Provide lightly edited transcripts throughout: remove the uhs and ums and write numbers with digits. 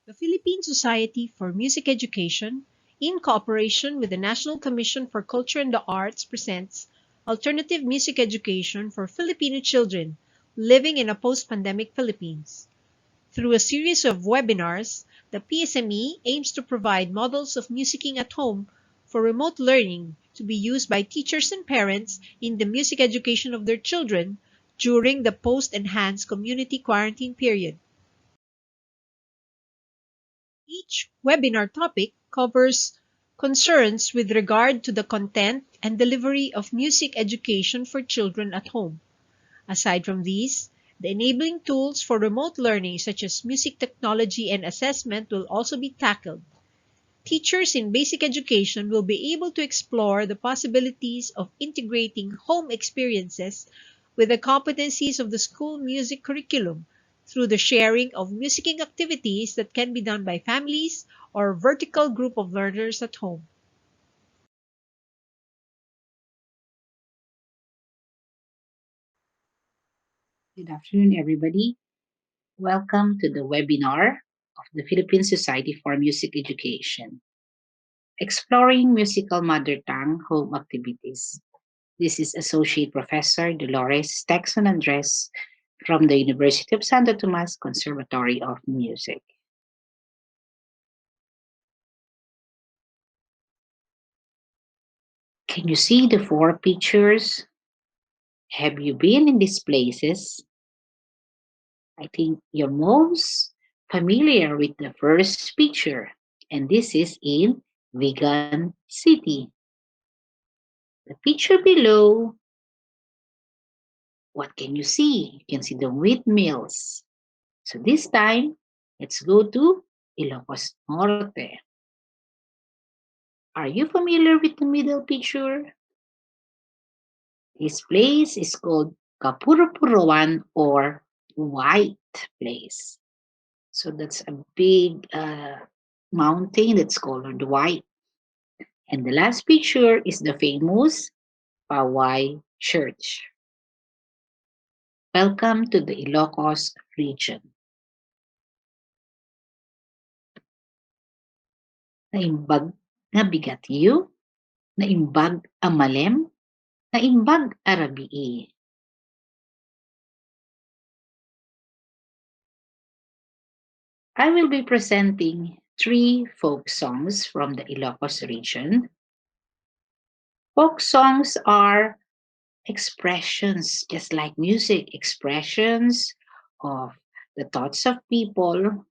The Philippine Society for Music Education, in cooperation with the National Commission for Culture and the Arts, presents Alternative Music Education for Filipino Children Living in a Post-Pandemic Philippines. Through a series of webinars, the PSME aims to provide models of musicking at home for remote learning to be used by teachers and parents in the music education of their children during the post-enhanced community quarantine period. Each webinar topic covers concerns with regard to the content and delivery of music education for children at home. Aside from these, the enabling tools for remote learning such as music technology and assessment will also be tackled. Teachers in basic education will be able to explore the possibilities of integrating home experiences with the competencies of the school music curriculum through the sharing of musicking activities that can be done by families or vertical group of learners at home. Good afternoon, everybody. Welcome to the webinar of the Philippine Society for Music Education, exploring musical mother tongue home activities. This is Associate Professor Dolores Texon Andres from the University of Santo Tomas Conservatory of Music. Can you see the four pictures? Have you been in these places? I think you're most familiar with the first picture, and this is in Vigan City. The picture below, what can you see? You can see the windmills. So this time, let's go to Ilocos Norte. Are you familiar with the middle picture? This place is called Kapurupuruan or White Place. So that's a big mountain that's colored white. And the last picture is the famous Paway Church. Welcome to the Ilocos region. Naimbag nga bigatiyo, naimbag amalem, naimbag arabii. I will be presenting 3 folk songs from the Ilocos region. Folk songs are expressions, just like music, expressions of the thoughts of people,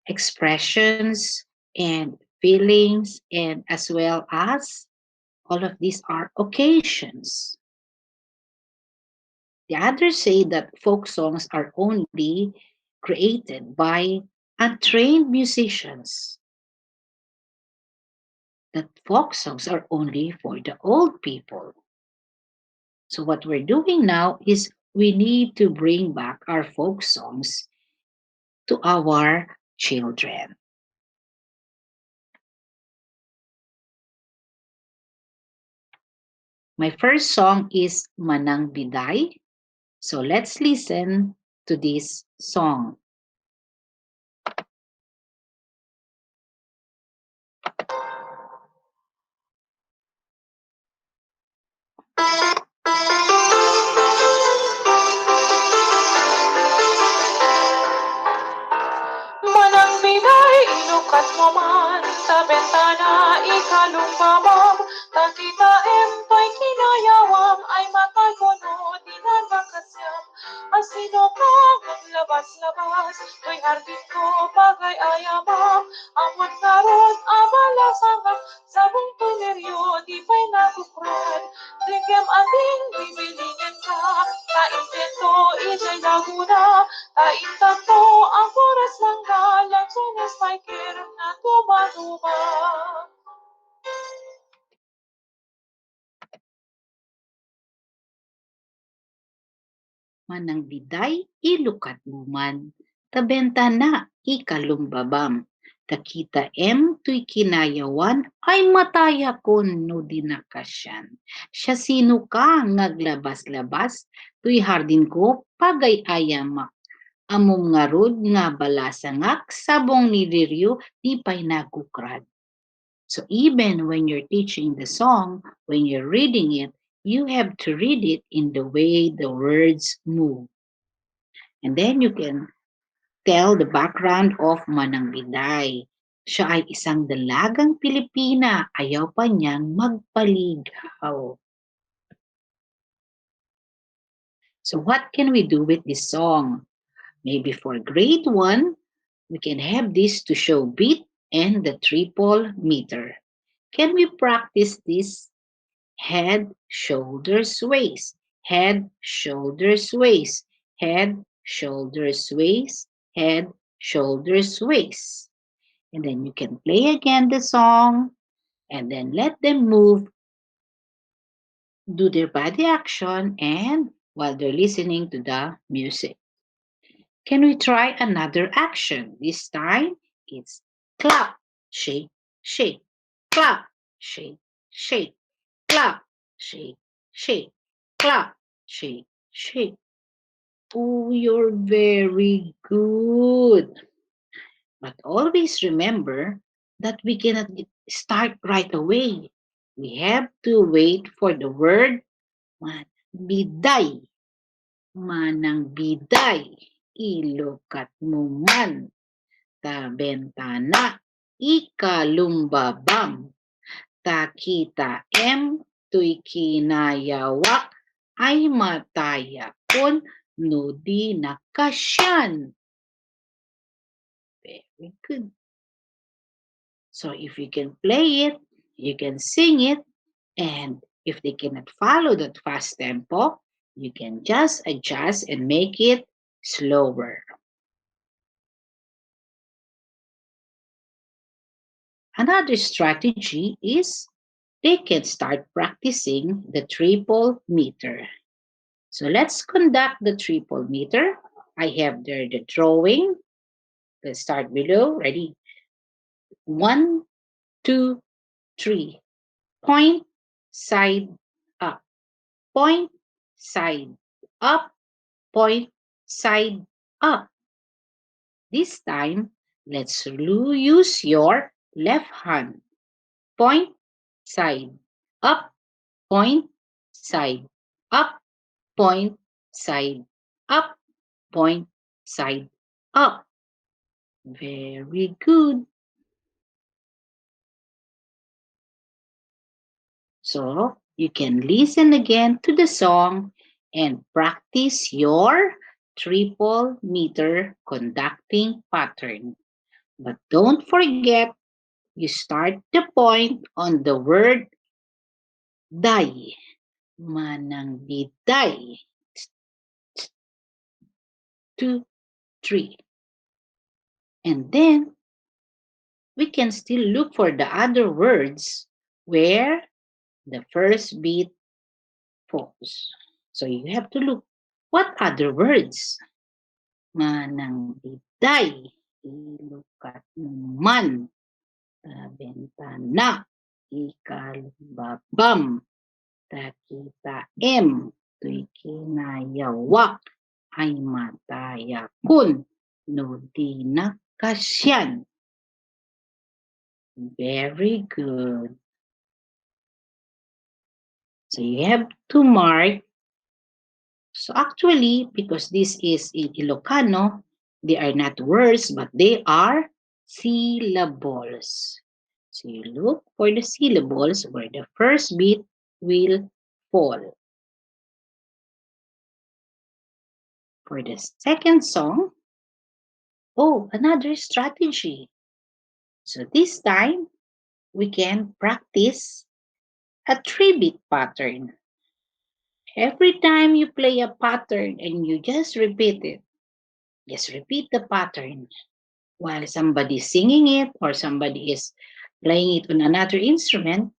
expressions and feelings, and as well as all of these are occasions. The others say that folk songs are only created by untrained musicians, that folk songs are only for the old people. So, what we're doing now is we need to bring back our folk songs to our children. My first song is Manang Biday. So let's listen to this song. Manang binay, inukat mo man sa bentana, ikalumpamam, takita empay kinayawam, ay matay ko no, dinadakasyam. Asino ka, maglabas-labas, to'y hardin ko, bagay ayamam, amot karot, abala sangak, sabong tuneryo, di pa'y nakukrad, tingem ading, bibilingin ka, kaintento, ijay laguna, kaintanto, ang oras lang galang, sunes may kiram na tumanuba. Manang biday, ilukat mo man, tabenta na, ikalumbabam. Takita tuy kinayawan, ay mataya kon no dinakasyan. Siya sino ka, naglabas-labas, tuy hardin ko, pagay ayamak. Amom ngarud nga balasangak sabong niliryo di pa'y nagukrad. So even when you're teaching the song, when you're reading it, you have to read it in the way the words move. And then you can tell the background of Manang Biday. Siya ay isang dalagang Pilipina, ayaw pa niyang magpaligaw. So what can we do with this song? Maybe for grade 1, we can have this to show beat and the triple meter. Can we practice this? Head, shoulders, waist. Head, shoulders, waist. Head, shoulders, waist. Head, shoulders, waist. And then you can play again the song and then let them move, do their body action, and while they're listening to the music. Can we try another action? This time it's clap, shake, shake, clap, shake, shake, clap, shake, shake, clap, shake, shake. Oh, you're very good. But always remember that we cannot start right away. We have to wait for the word biday. Manang biday. Ilukat mo man. Ta bentana. Ikalumbabam. Takita tuy kinayawak. Ay mataya kon no di nakasyan. Very good. So if you can play it, you can sing it, and if they cannot follow that fast tempo, you can just adjust and make it slower. Another strategy is they can start practicing the triple meter. So let's conduct the triple meter. I have there the drawing. Let's start below. Ready? 1, 2, 3. Point, side, up. Point, side, up. Point, side, up. This time, let's use your left hand. Point, side, up. Point, side, up. Point, side, up. Point, side, up. Very good. So you can listen again to the song and practice your triple meter conducting pattern. But don't forget, you start the point on the word day. Manang biday. 2, 3. And then we can still look for the other words where the first beat falls. So you have to look. What other words? Manang biday. Ilukat man. Bentana. Ikalbabam. Takita tuy kinayawak. Ay mataya kun. No di nakasyan. Very good. So you have to mark. So actually, because this is in Ilocano, they are not words, but they are syllables. So you look for the syllables where the first beat will fall. For the second song, oh, another strategy. So this time, we can practice a 3-beat pattern. Every time you play a pattern and you just repeat it, just repeat the pattern while somebody's singing it or somebody is playing it on another instrument.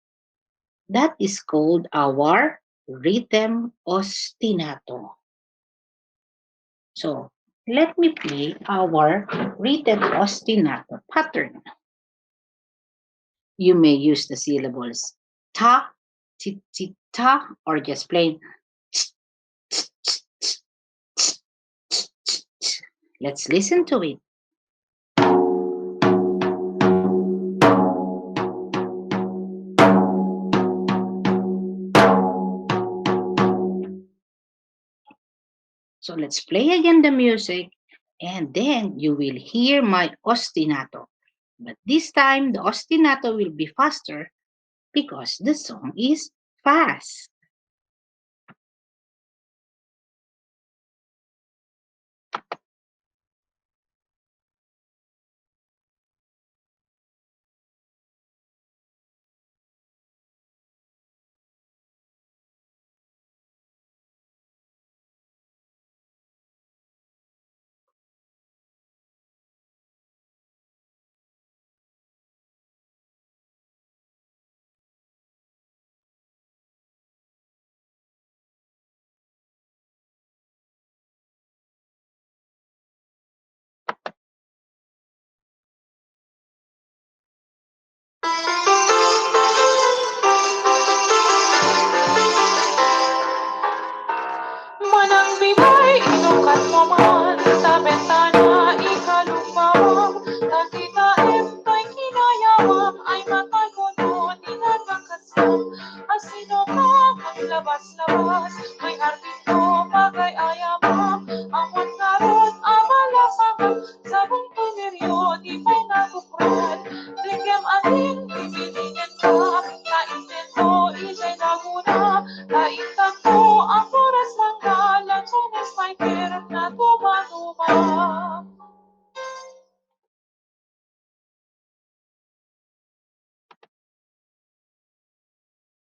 That is called our rhythm ostinato. So let me play our rhythm ostinato pattern. You may use the syllables ta, ti, ti, ta, or just plain ch, ch, ch, ch, ch, ch, ch. Let's listen to it. So let's play again the music, and then you will hear my ostinato. But this time, the ostinato will be faster because the song is fast. Manang bigay, inukat mo man sa bentana, ikalupawang, nakita emto'y kinayawang, ay matay ko noon, inanakasyam. Asino ka, maglabas-labas, may artin ko, bagay ayamam, amon karot, amalasangan, sabong tumiryo, di pa'y natukrad, tingem atin, ibinigin ka, kaintento, isa'y naguna, kaintan ko, ang oras manggalan, sunes may kirap na tumanuma.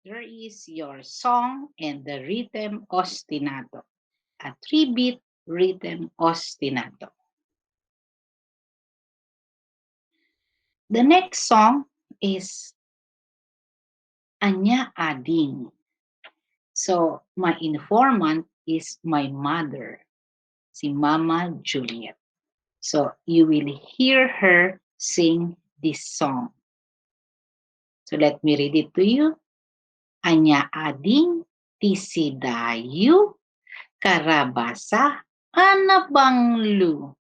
There is your song and the rhythm ostinato, a 3-beat rhythm ostinato. The next song is Anya Ading. So my informant is my mother, si Mama Juliet. So you will hear her sing this song. So let me read it to you. Anya Ading tisidayu karabasa anabanglu.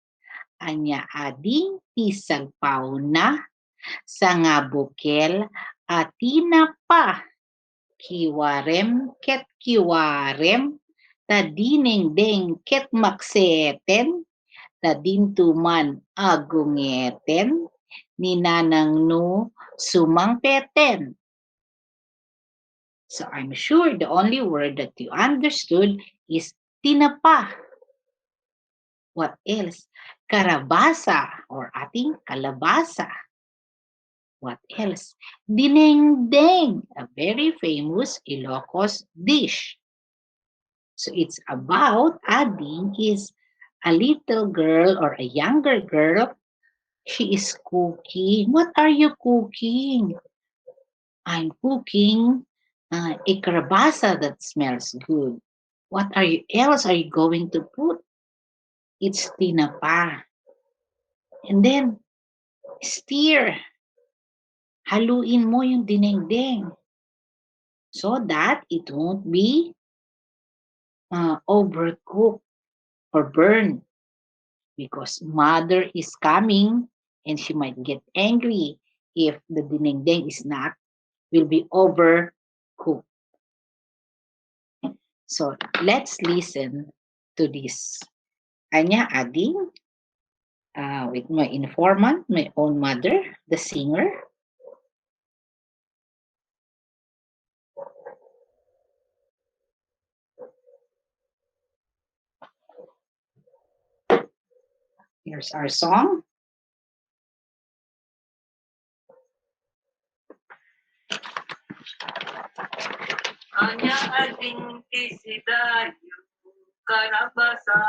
Anya ading tisalpaw na sa nga bukel atina pa. Kiwarem ket kiwarem tadineng deng ket makseten tadintuman agungeten ninanang no sumangpeten. So I'm sure the only word that you understood is tinapa. What else? Karabasa or ating kalabasa. What else? Dinengdeng, a very famous Ilocos dish. So it's about adding is a little girl or a younger girl. She is cooking. What are you cooking? I'm cooking a karabasa that smells good. What else are you going to put? It's tinapa. And then, stir. Haluin mo yung dinengdeng so that it won't be overcooked or burned because mother is coming and she might get angry if the dinengdeng is not will be overcooked. So let's listen to this. Anya Ading with my informant, my own mother, the singer. Here's our song. Anya ading tisidayu karabasa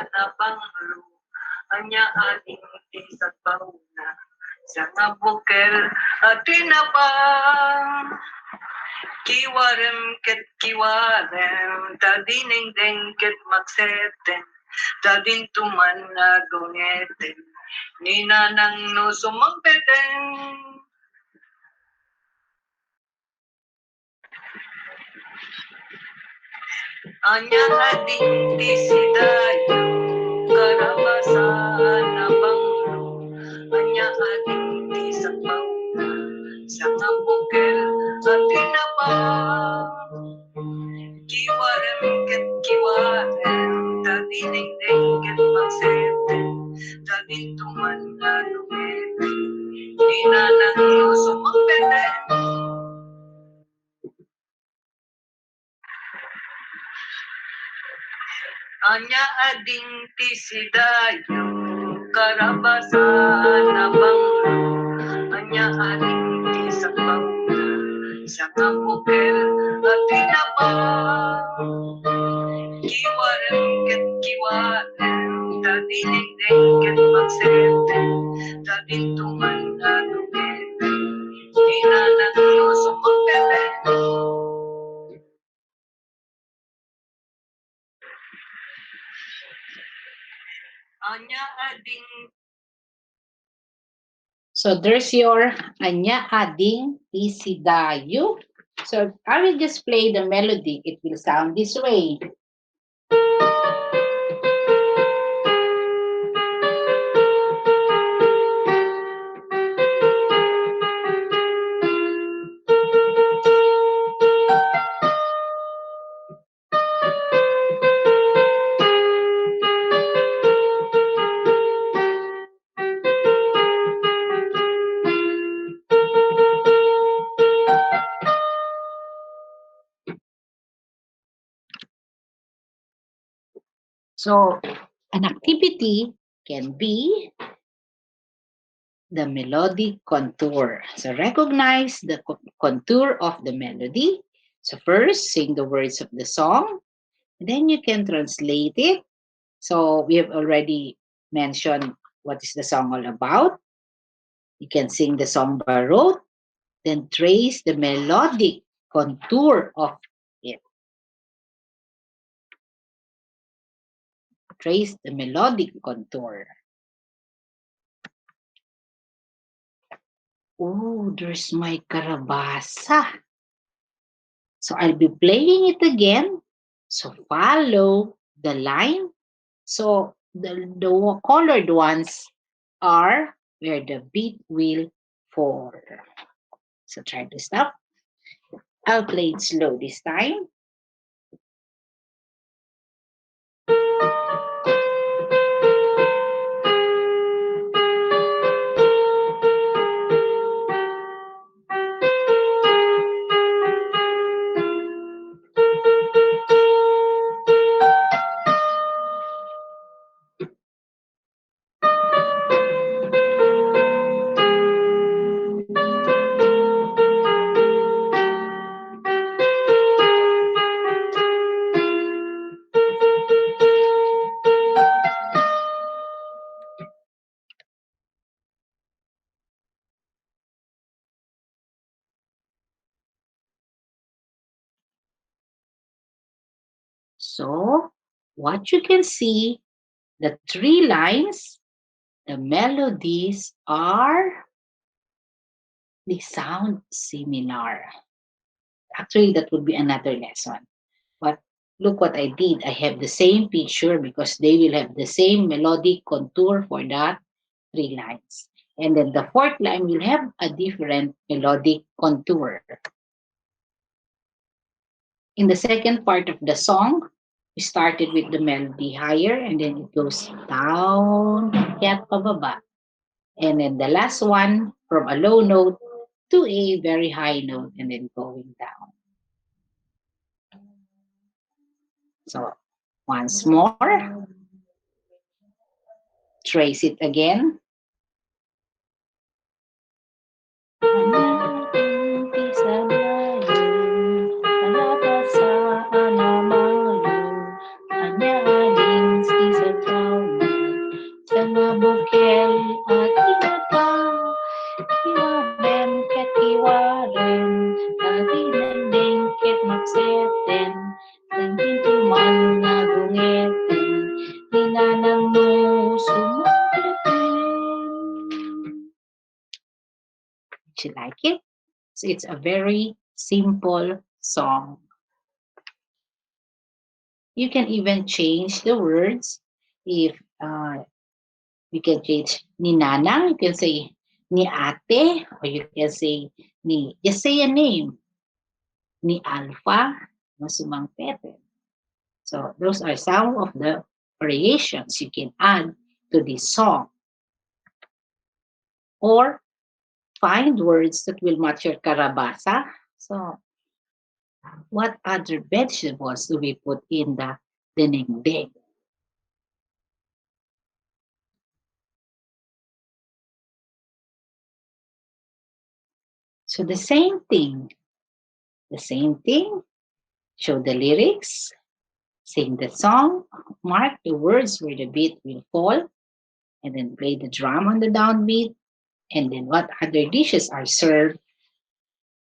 na panglu. Anya ading tisagpauna sa nga bukel at tinapang. Kiwarem ket kiwarem tadineng deng ket makseten tadin tuman na gungeten ninanang no sumangpeten. Anya ading tisidayu karabasan na banglo, anya ading di sa pauna, sa nga bukel at tinapang. Kiwarem ket kiwarem, tadineng-deng ket magseten, tadintuman na lumete, di na nang sumapeten. Anya ading tisidayo, karabasan na banglo, anya ading ti sa pauna, sa kabukel at tinapang. Kiwarem ket kiwarem, tadineng-deng ket magseten, tadintuman na lumete, di na nang sumapeten. Anya ading. So there's your Anya Ading Isidayu. So I will just play the melody. It will sound this way. So an activity can be the melodic contour. So recognize the contour of the melody. So first, sing the words of the song. Then you can translate it. So we have already mentioned what is the song all about. You can sing the song by rote, then trace the melodic contour of it. Trace the melodic contour. Oh, there's my karabasa. So I'll be playing it again. So follow the line. So the colored ones are where the beat will fall. So try to stop. I'll play it slow this time. So what you can see, the three lines, the melodies are, they sound similar. Actually, that would be another lesson. But look what I did. I have the same picture because they will have the same melodic contour for that three lines. And then the fourth line will have a different melodic contour. In the second part of the song, we started with the melody higher and then it goes down, kaya't pababa. And then the last one from a low note to a very high note and then going down. So once more, trace it again. You like it? So it's a very simple song. You can even change the words if You can change ni Nanang, you can say ni Ate, or you can say ni, just say a name, ni Alpha, no Sumang Pete. So those are some of the variations you can add to this song. Or find words that will match your karabasa. So what other vegetables do we put in the dinding? So the same thing, show the lyrics, sing the song, mark the words where the beat will fall, and then play the drum on the downbeat, and then what other dishes are served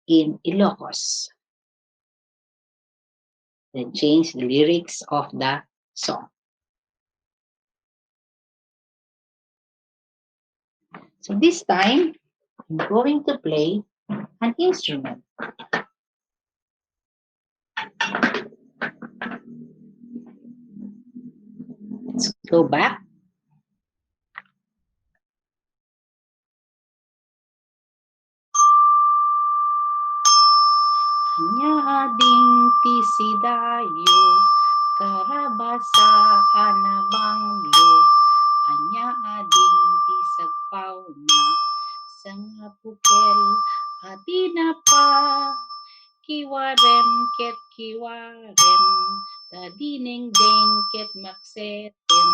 in Ilocos. Then change the lyrics of the song. So this time, I'm going to play an instrument. Let's go back. Anya ading tisidayo, karabasa anabanglo, anya ading tisagpaw na, sangapukel atina pa, kiwarem ket kiwarem, tadineng deng ket makseten,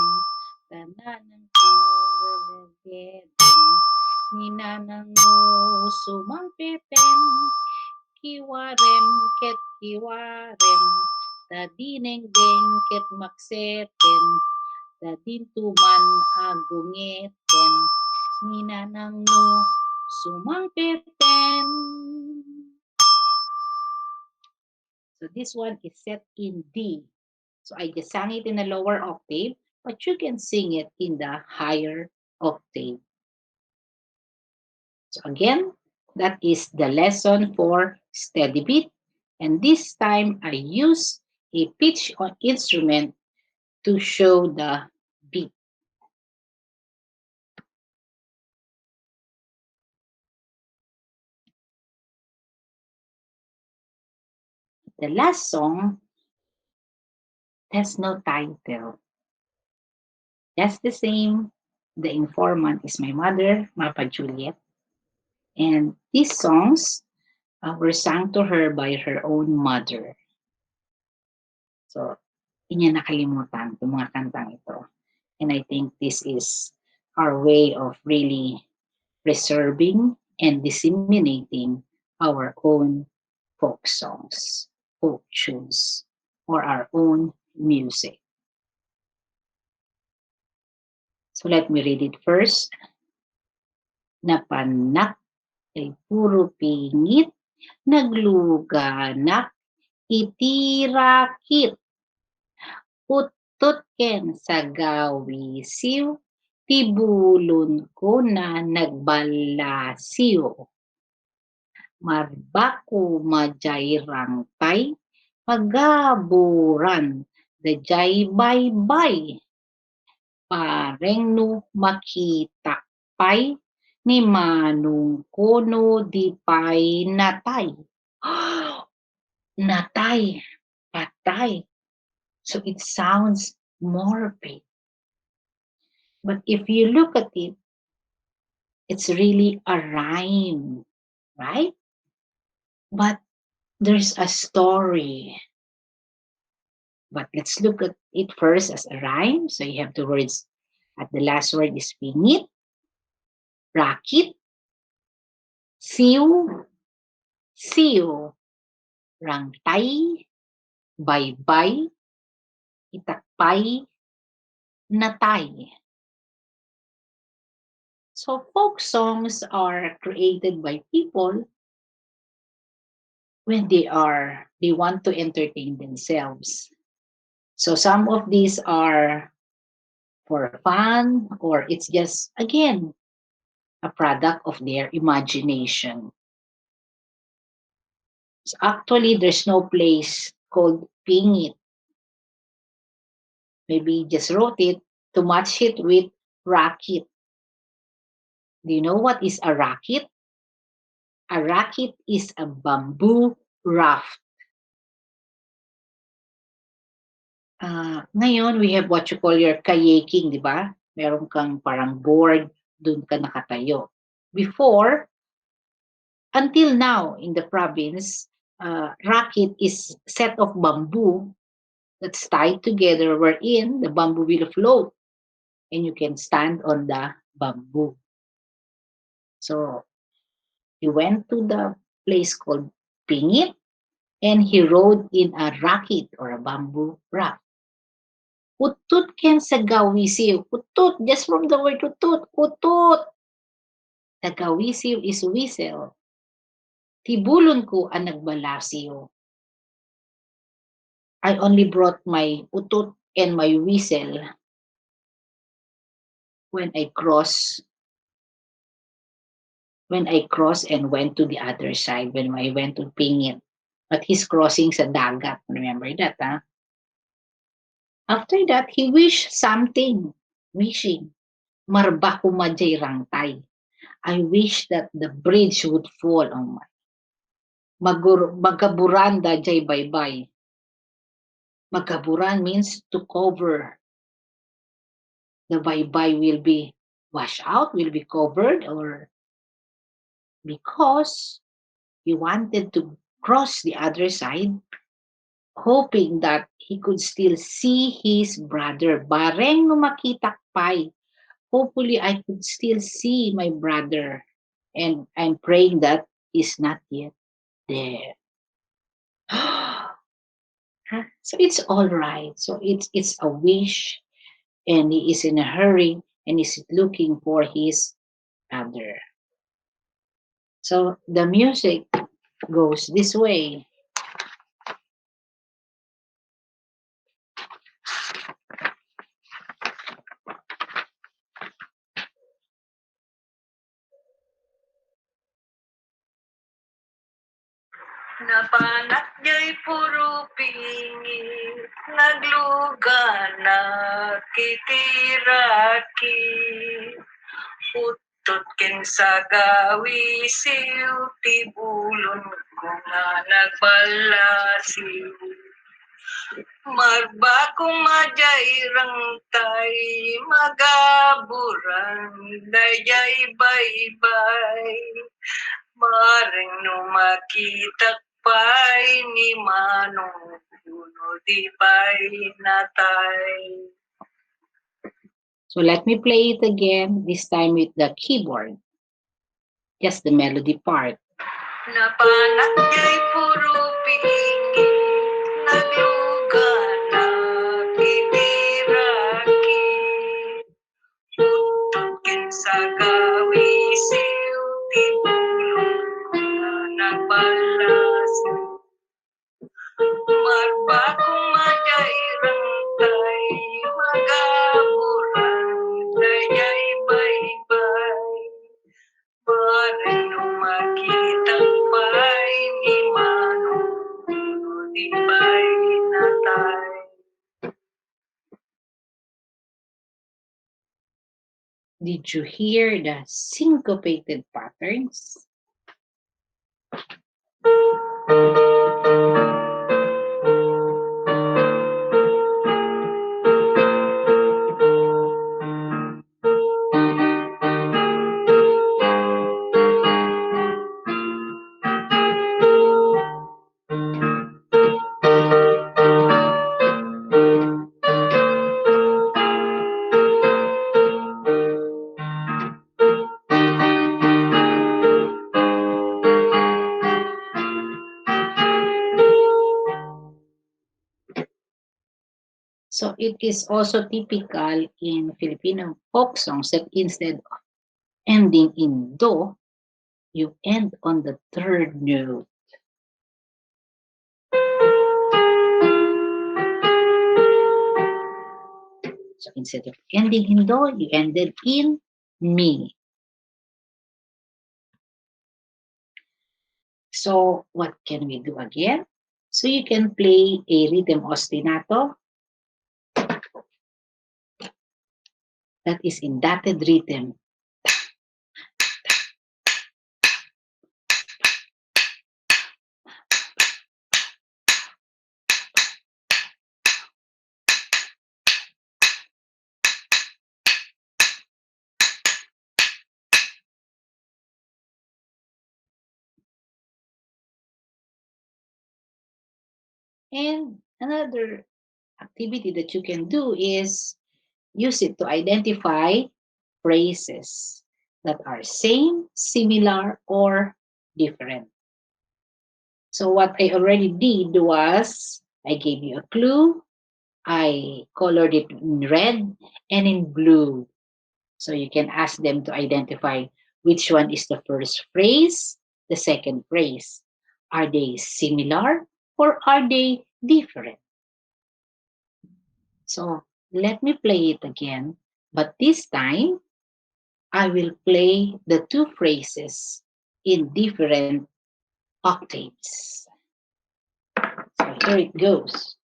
tananang kalalageten, ninanang sumang pepen, kiwarem ket kiwarem, tadineng deng ket makseten, tadintuman agungeten, ninanang sumang pepen. So this one is set in D. So I just sang it in a lower octave, but you can sing it in the higher octave. So again, that is the lesson for steady beat. And this time I use a pitch instrument to show the beat. The last song has no title. Just the same. The informant is my mother, Mapa Juliet. And these songs were sung to her by her own mother. So, hindi niya nakalimutan itong mga kantang ito. And I think this is our way of really preserving and disseminating our own folk songs, folk tunes, or our own music. So let me read it first. Napanak ay puro pingit, nagluganak, itirakit, utut ken sa gawisiw, tibulon ko na nagbalasiw. Marbaku majayrangtay, magaburan, dajay baybay. Pareng no makita pay, ni manong kono di pay natay. Natay, patay. So it sounds morbid. But if you look at it, it's really a rhyme, right? But there's a story. But let's look at it first as a rhyme. So you have the words, at the last word is pingit, rakit, siw, siw, rangtay, baybay, itakpay, natay. So folk songs are created by people when they want to entertain themselves. So some of these are for fun, or it's just, again, a product of their imagination. So actually, there's no place called pingit. Maybe just wrote it to match it with racket. Do you know what is a racket? A racket is a bamboo raft. Ngayon, we have what you call your kayaking, di ba? Meron kang parang board, dun ka nakatayo. Before, until now, in the province, racket is set of bamboo that's tied together wherein the bamboo will float and you can stand on the bamboo. So, he went to the place called Pingit and he rode in a racket or a bamboo raft. Utut ken sa gawisiw. Utut, just from the word utut. Utut. The gawisiw is whistle. Tibulon ko ang nagbalasiw. I only brought my utut and my whistle when I cross and went to the other side when I went to Pingit. But he's crossing sa dagat. Remember that, huh? After that, he wished something. Wishing. Marba kumajay rangtay. I wish that the bridge would fall on my magaburanda jay baybay. Magaburan means to cover. The baybay will be washed out, will be covered, or because he wanted to cross the other side, hoping that he could still see his brother. Bareng no makita pay. Hopefully, I could still see my brother. And I'm praying that he's not yet there. So it's all right. So it's a wish, and he is in a hurry, and he's looking for his brother. So the music goes this way. Napanak jay puro pingit, nagluga na kitiraki. Utot ken sa gawisiw, tibulon ko nga nagbalasiw. Marba kumajay rangtay, magaburan, dayay baybay. Maring no makita pa'y ni Manong Puno di pa'y natay. So let me play it again, this time with the keyboard. Just the melody part. Napanak jay puro pingit, nagluga na kitiraki. Utot ken sa gawisiw, tibulong na nagbalasiw. Marba kumajay rangtay, magaburan, dayay baybay. Maring no makita pa'y ni Manong Puno di pa'y natay. Did you hear the syncopated patterns? So it is also typical in Filipino folk songs that instead of ending in do, you end on the third note. So instead of ending in do, you ended in mi. So what can we do again? So you can play a rhythm ostinato. that is in dotted rhythm. And another activity that you can do is use it to identify phrases that are same, similar, or different. So what I already did was I gave you a clue. I colored it in red and in blue. So you can ask them to identify which one is the first phrase, the second phrase. Are they similar or are they different? So let me play it again, but this time I will play the two phrases in different octaves. So here it goes.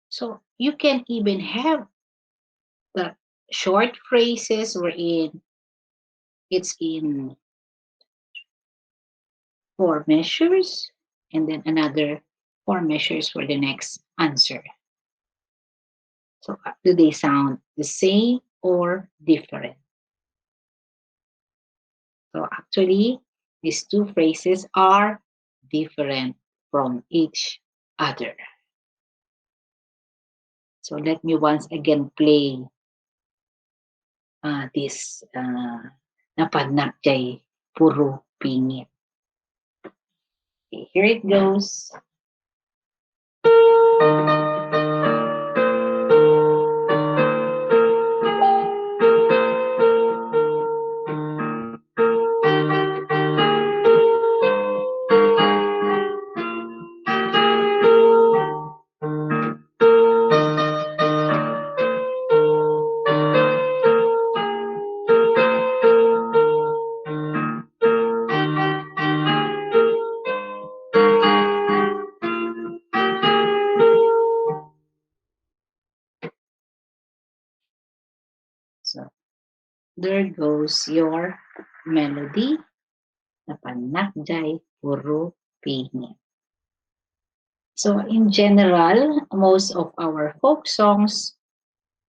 So you can even have the short phrases wherein it's in four measures and then another four measures for the next answer. So do they sound the same or different? So actually, these two phrases are different from each other. So let me once again play this napadnak jay puro pingit. Okay, here it goes. So there goes your melody. Napanak jay puro pingit. So in general, most of our folk songs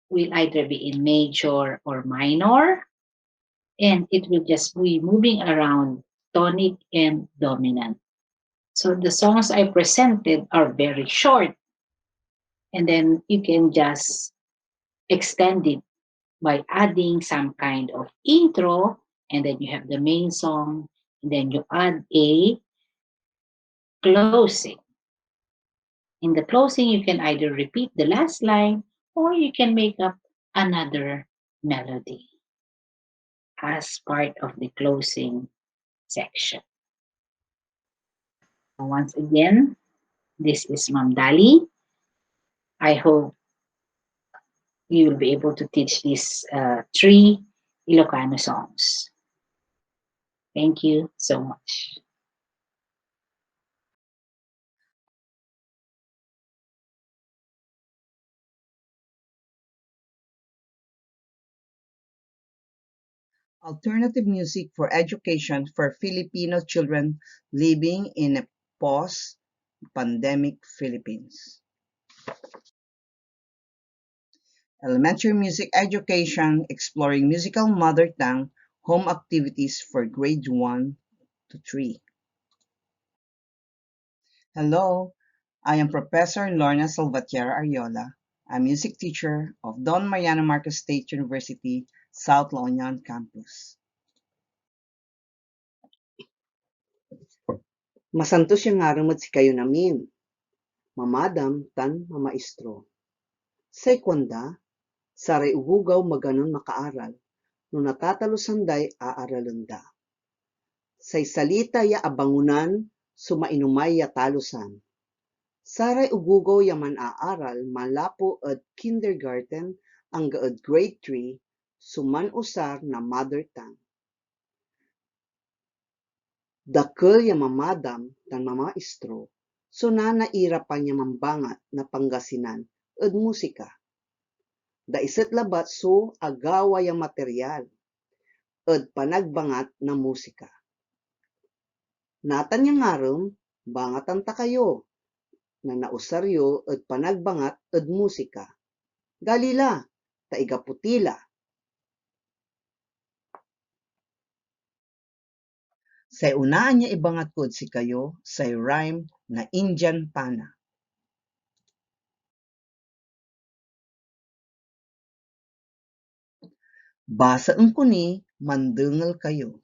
will either be in major or minor, and it will just be moving around tonic and dominant. So the songs I presented are very short, and then you can just extend it by adding some kind of intro, and then you have the main song, and then you add a closing. In the closing, you can either repeat the last line or you can make up another melody as part of the closing section. Once again, this is Ma'am Dali. I hope you will be able to teach these three Ilocano songs. Thank you so much. Alternative music for education for Filipino children living in a post-pandemic Philippines. Elementary music education exploring musical mother tongue home activities for grade 1 to 3. Hello, I am Professor Lorna Salvatierra Ariola, a music teacher of Don Mariano Marcos State University, South La Union campus. Masantos yung ngaramad si kayo namin. Mamadam tan mamaestro. Say kwanda, saray ugugaw maganon makaaral, no natatalosanday aaralanda. Say salita ya abangunan, sumainumay ya talusan. Saray ugugaw ya man aaral, malapo at kindergarten, ang gaad grade 3, suman usar na mother tongue. Dakkel ya mamadam tan mamaestro, so naira pa niya mambangat na Pangasinan ed musika. Da iset labat so agawa ya material ed panagbangat na musika. Natan yang ngarem, bangatan ta kayo, na nausaryo ed panagbangat ed musika. Galila, taigaputila. Say unaan niya ibangat kod si kayo say rhyme na Indian Pana. Basaan ko ni mandengal kayo.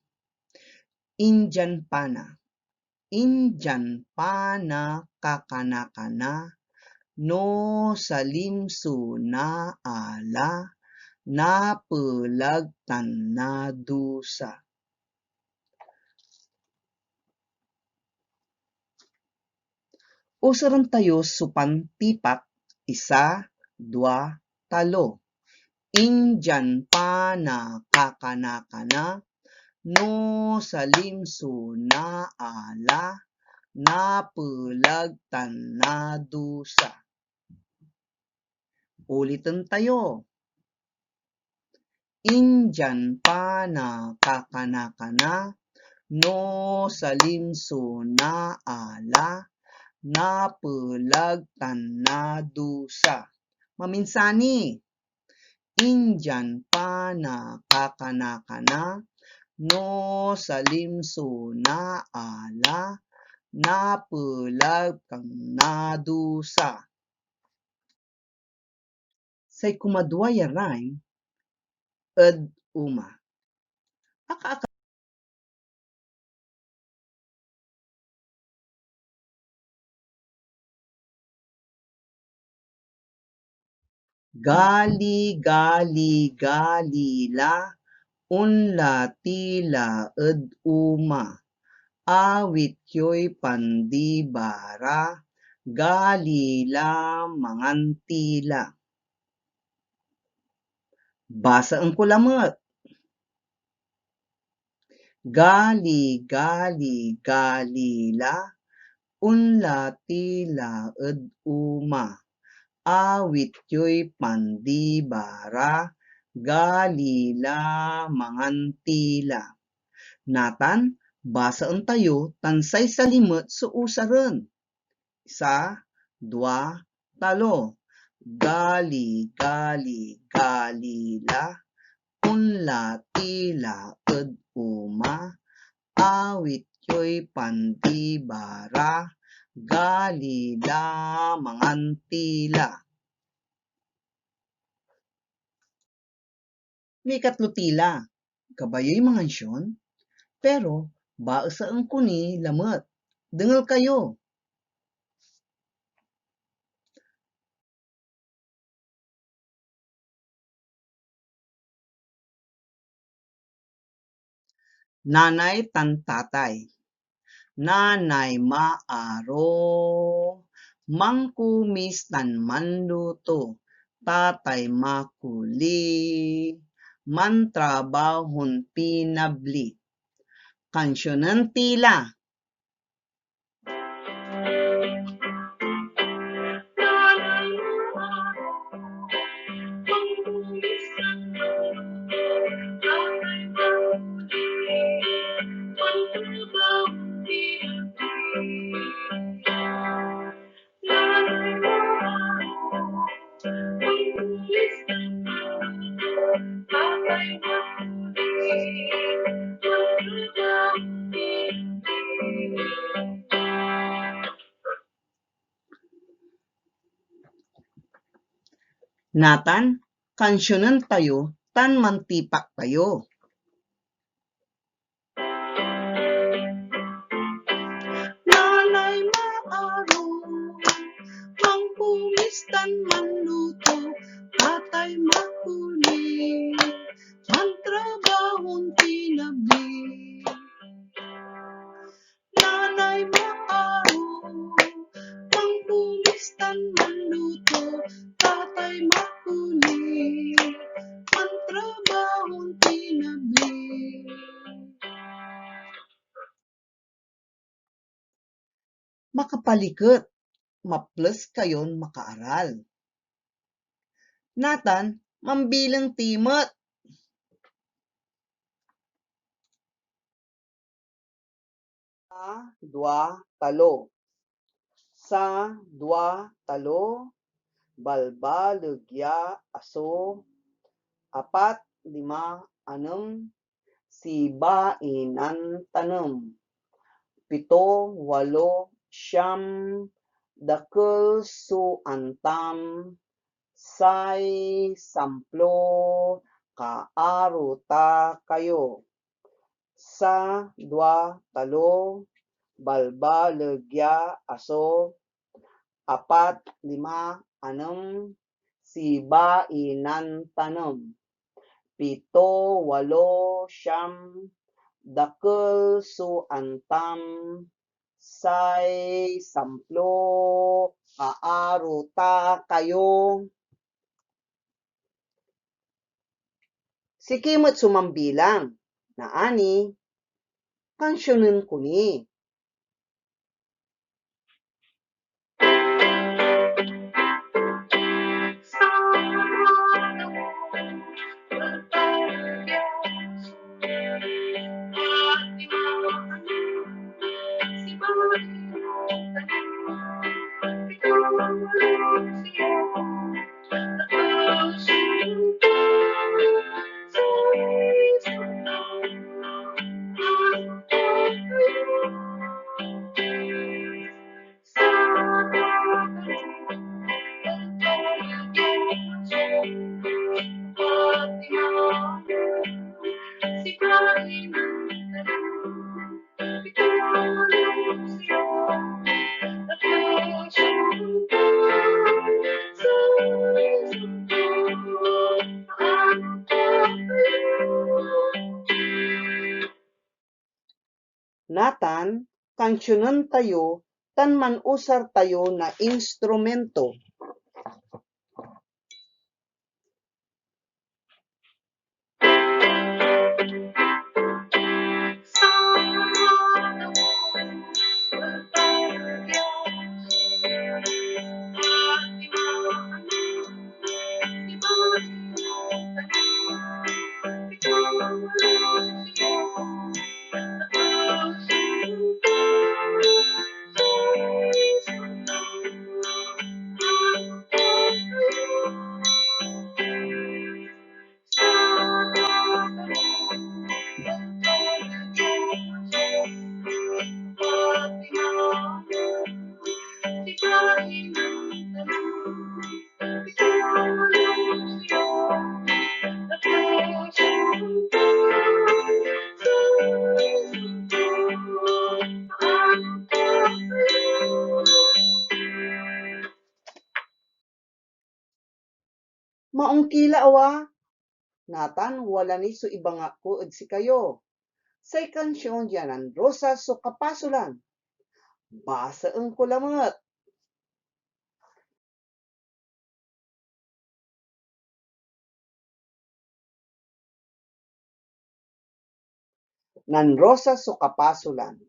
Indian Pana. Indian Pana kakana-kana, no salimso na ala, na pelagtan na dusa. Usaran tayo supan tipak, 1, 2, 3. Indian Pana kakana-kana, no salimso na ala, na pelagtan na dusa. Ulitin tayo. Indian Pana kakana-kana, no salimso na ala, na pelagtan na dusa. Maminsani. Indian Pana kakana-kana, no salimso na ala, na pelagtan na dusa. Say kumadwa ya rhyme, ed uma. Aka-aka. Gali, gali, galila, unla tila ed uma. Awit yo'y pandibara, galila mangantila. Basaan ko lamot. Gali, gali, galila, unla tila ed uma. Awit yo'y pandibara, galila mangantila. Natan, basaan tayo tansay salimot sa usaran. 1, 2, 3. Gali, gali, galila, unla tila ed uma. Awit yo'y pandibara, galila mangantila. May katlutila, kabayo'y mangansyon, pero baasaan ko ni lamat. Dengal kayo. Nanay tan tatay. Nanay maaro, mangkumis tan manluto, tatay makuli, mantrabahon pinabli. Kansyonan tila. Natan, kansyonan tayo, tan mantipak tayo. Makapalikot, maples kayon makaaral. Natan, mambilang timet. Sa, dua, talo. Sa, dua, talo. Balba, legya, aso. Apat, lima, anam. Siba, inan, tanam. Pito, walo, siyam. Dakil, su, antam. Say, samplo. Kaaruta kayo. Sa, dua, talo. Balba, legya, aso. Apat, lima, anam. Siba, inan, tanam. Pito, walo, siyam. Dakil, su, antam. Say, samplo. Kaaruta kayo. Sikimot sumambilang. Na ani, kansyonin ko ni. Natan, kansyonan tayo, tan manusar tayo na instrumento. Maungkila awa. Natan, wala ni so ibang ako si kayo. Say kansyon yanan Rosas so kapasulan. Basaan ko lamat. Nan Rosas so kapasulan.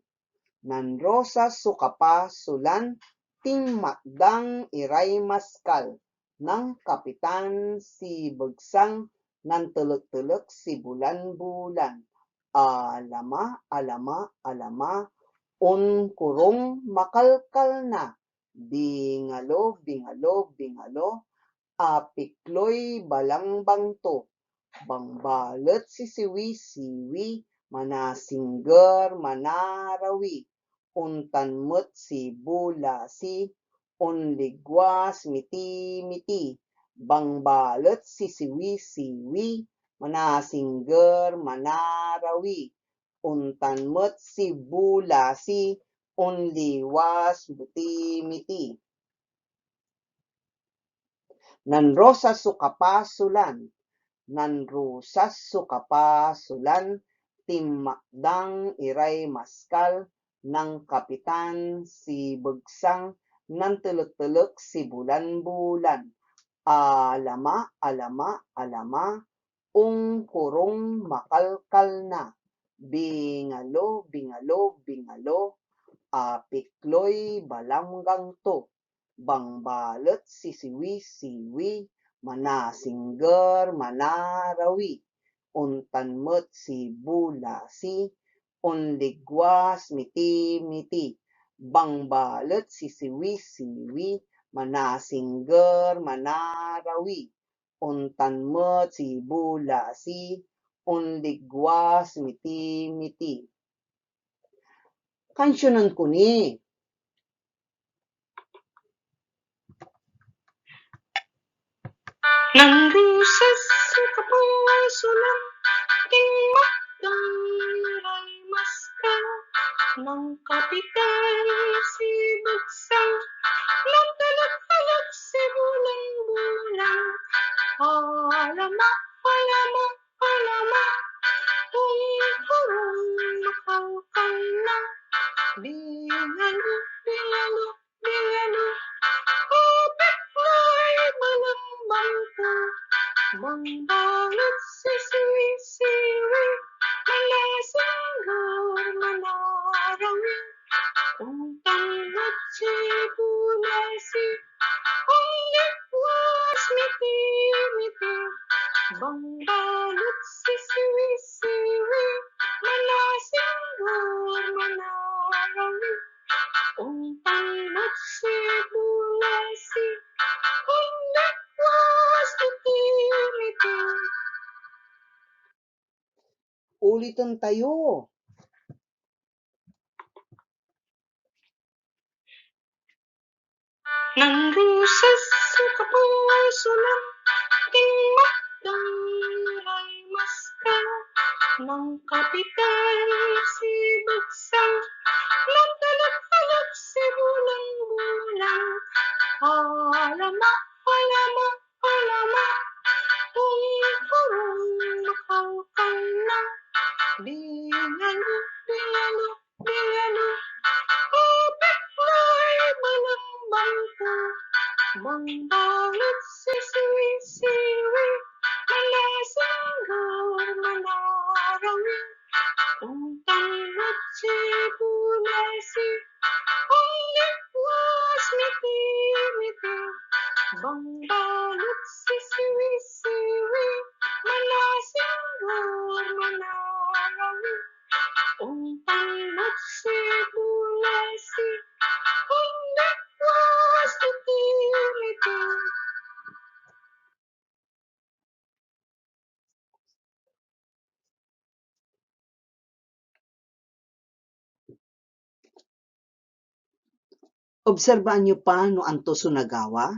Nan Rosas so kapasulan. Ting makdang iray maskal. Nang kapitan si Bagsang. Nan tulok-tulok si bulan-bulan. Alama, alama, alama. Un kurong makalkal na. Bingalo, bingalo, bingalo. Apikloy balangbangto. Bangbalot si siwi-siwi. Manasingger manarawi. Untanmot si bulasi. Unligwas miti-miti. Bangbalot si siwi-siwi. Manasingger manarawi. Untanmot si bulasi. Unliwas miti-miti. Nan Rosas so kapasulan. Nan Rosas so kapasulan. Timakdang iray maskal. Nang kapitan si Bagsang. Nan tulok-tulok si bulan-bulan. Alama, alama, alama. Kurong makalkal na. Bingalo, bingalo, bingalo. Apikloy balanggang to, bangbalot sisiwi-siwi, manasingger manarawi, untanmet si bulasi, unligwas miti-miti, bangbalot sisiwi-siwi, manasingger manarawi, untanmet si bulasi, unligwas miti-miti. Kansyonan ko ni. Nang rusas sa kapuso ng ating magdaray maska ng kapitan si Bagsang ng talot-talot si bulang-bulang. Alama, alama, alama, kung kurong makangkang na. Bingalo, bingalo, bingalo, kapit na'y malambang ko. Bangbalot sisiwi-siwi, manasinggar manarawi, untangot sibulasi, ang likwas miti-miti. Bangbalot sisiwi-siwi, manasinggar manarawi, untangot sibulasi, ang likwas miti-miti. Ulitan tayo. Nang rusas sa kapuso ng ating magdaray maska ng kapitan si Bagsang ng talot-talot si bulang-bulang. Alama, alama, alama, kung kurong makangkang na. Bingalo, bingalo, bingalo, kapit na'y malambang ko. Bangbalot sisiwi-siwi, manasinggar manarawi, untangot sibulasi, ang likwas miti-miti. Bangbalot sisiwi-siwi, manasinggar manarawi, untangot sibulasi, ang likwas miti-miti. Obserbaan niyo pa no anto sunagawa?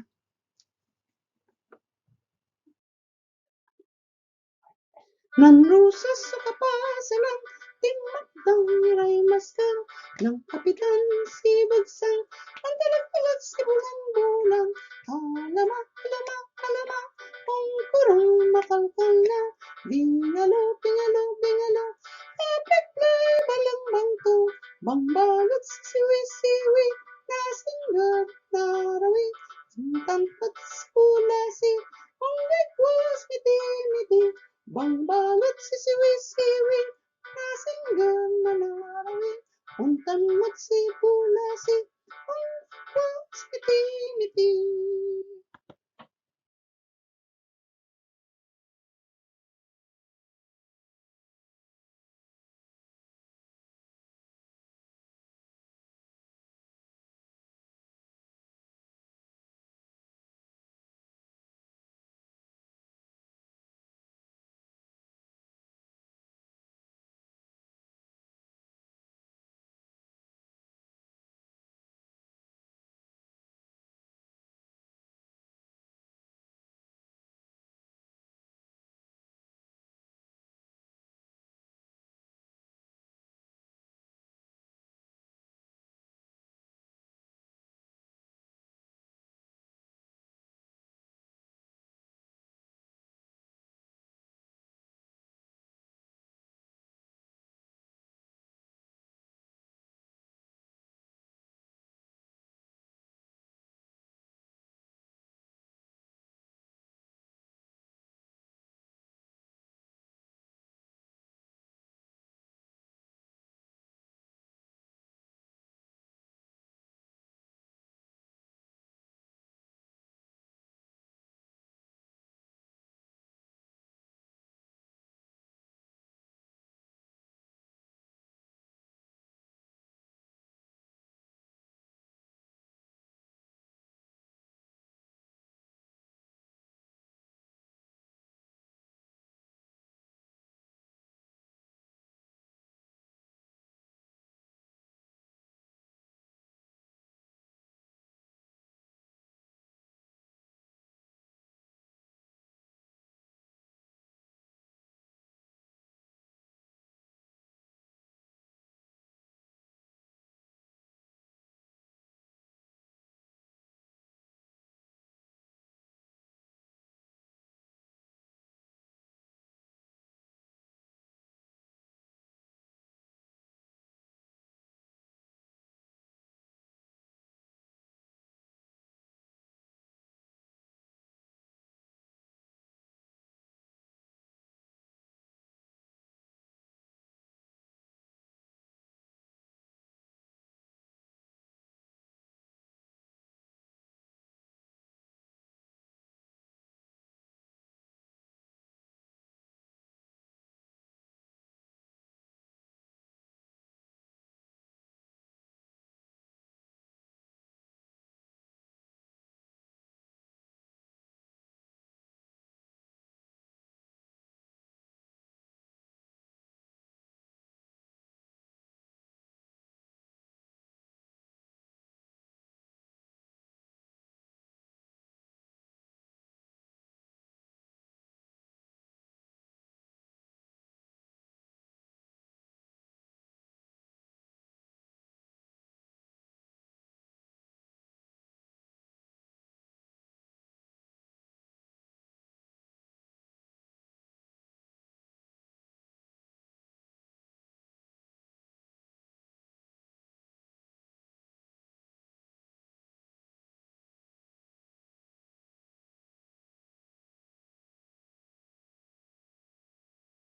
Nang rusas sa kapasan ng timagdang niray maskang ng kapitan si Bagsang ang talag-talag si bulang-bulang. Alama, alama, alama, kung kurong makangkang na. Bingalo, bingalo, bingalo, kapit na'y balangmang to. Bangbalot siwi-siwi, nasinggat narawi, tantat pulasi, ang likwas miti-miti. Bangbalot sisiwi-siwi, nasinggan manarawi, untangot si pulasi, ang likwas miti-miti.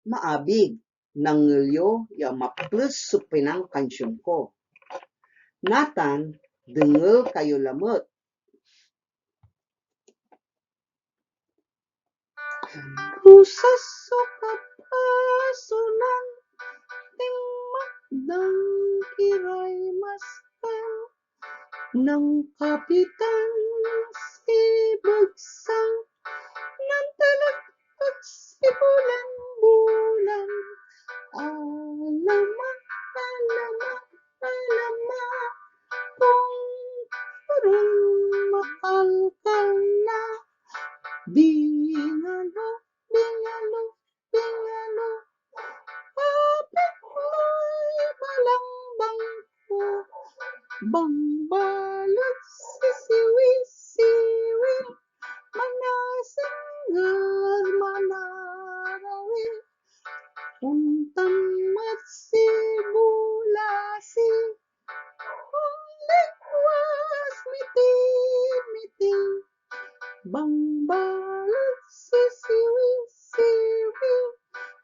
maabig nangilyo ya maplus supinang kansyon ko. Natan, dengel kayo lamot. Pusas so kapasunan, tingmakdang kiray maskan, ng kapitan si Bagsang, ng talagpag si bulan-bulan. Alama, alama, alama, kung parang makalkal na. Bingalo, bingalo, bingalo, kapit mo'y balangbang ko. Bangbalot sisiwi, siwi, manasanggal manarawi. Untam at sibulasi, likwas miti, miti. Bangbalot sisiwi, siwi,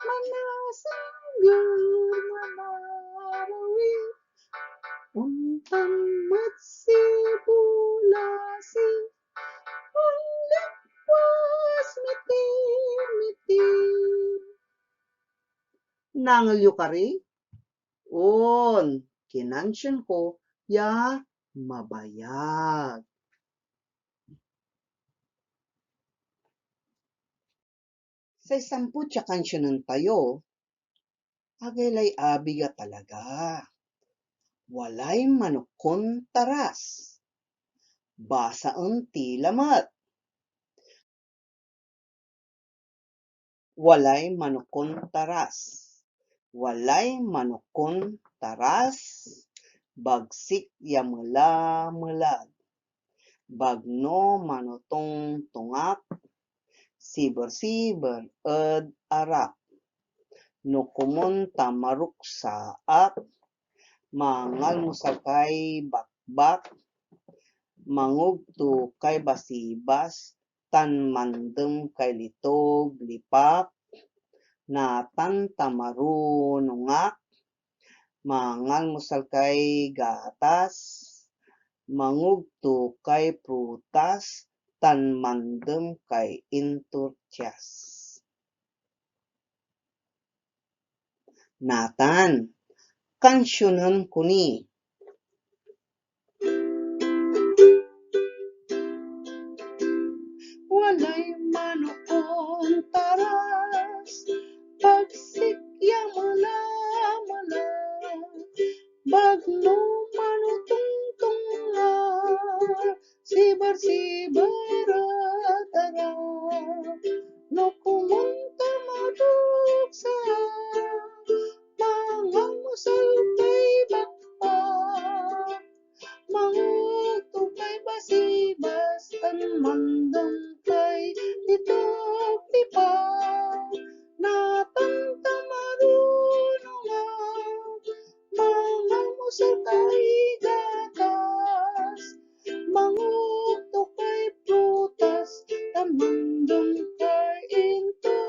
manasanggal manarawi. Untam at sibulasi, likwas miti, miti. Nangilyo kari? Kinansyon ko ya mabayag. Sa 10 tya kansyonan tayo, agelay abiga talaga. Walay manukon taras. Basaan ti lamat. Walay manukon taras. Walay manukon taras. Bagsik ya mela-melag. Bagno manutong tungak. Siber-siber ed arak. Nukumon tamaruk saak. Mangal musakay bakbak. Mangugto kay basibas. Tan mandem kay litog lipak. Natan tamarunungak. Mangal musakay gatas. Mangugto kay prutas. Tan mandem kay inturtyas. Natan, kansyonan kuni. Walay manukon taras, pagsik ya mala-mala. Bagno manutungtungan, sibar-sibar atara. Nukumunta maduksa, mangamusal kay bakpak. Mangutog kay basibas, tan mandang kay itok lipak. Natang tamarunungan, mangamusal kay gatas. Mangutog kay prutas, tan mandang kay intutiyas.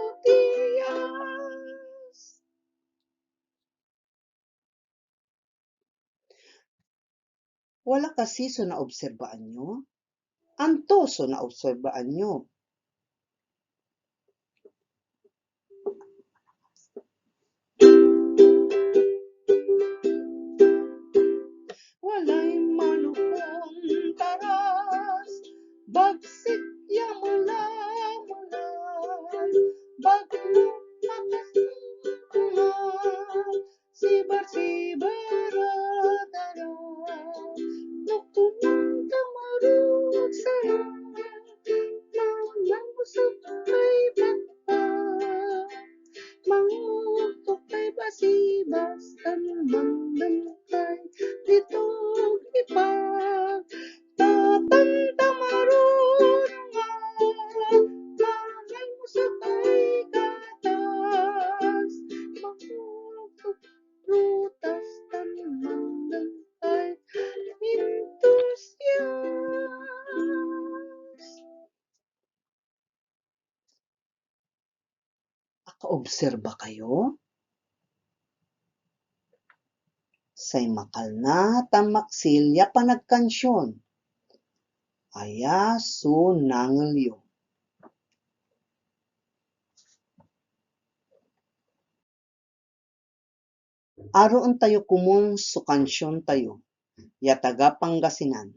Wala kasi so naobserbaan nyo? Anto so naobserbaan nyo? Walay manukon taras, bagsik ya mula-mulan. Bagno makasungan, sibar-sibar atara. Nukumang kamaruk sarang, Nakaobserba kayo? Say makal na tamaksilya panagkansyon. Aya su nangelyo. Aroon tayo kumun su kansyon tayo. Ya taga Pangasinan.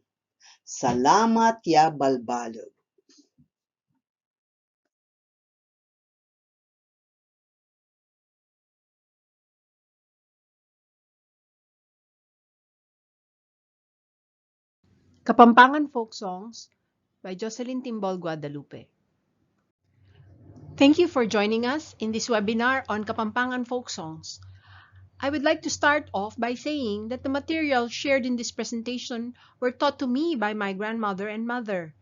Salamat ya balbalog. Kapampangan Folk Songs by Jocelyn Timbol Guadalupe. Thank you for joining us in this webinar on Kapampangan Folk Songs. I would like to start off by saying that the materials shared in this presentation were taught to me by my grandmother and mother.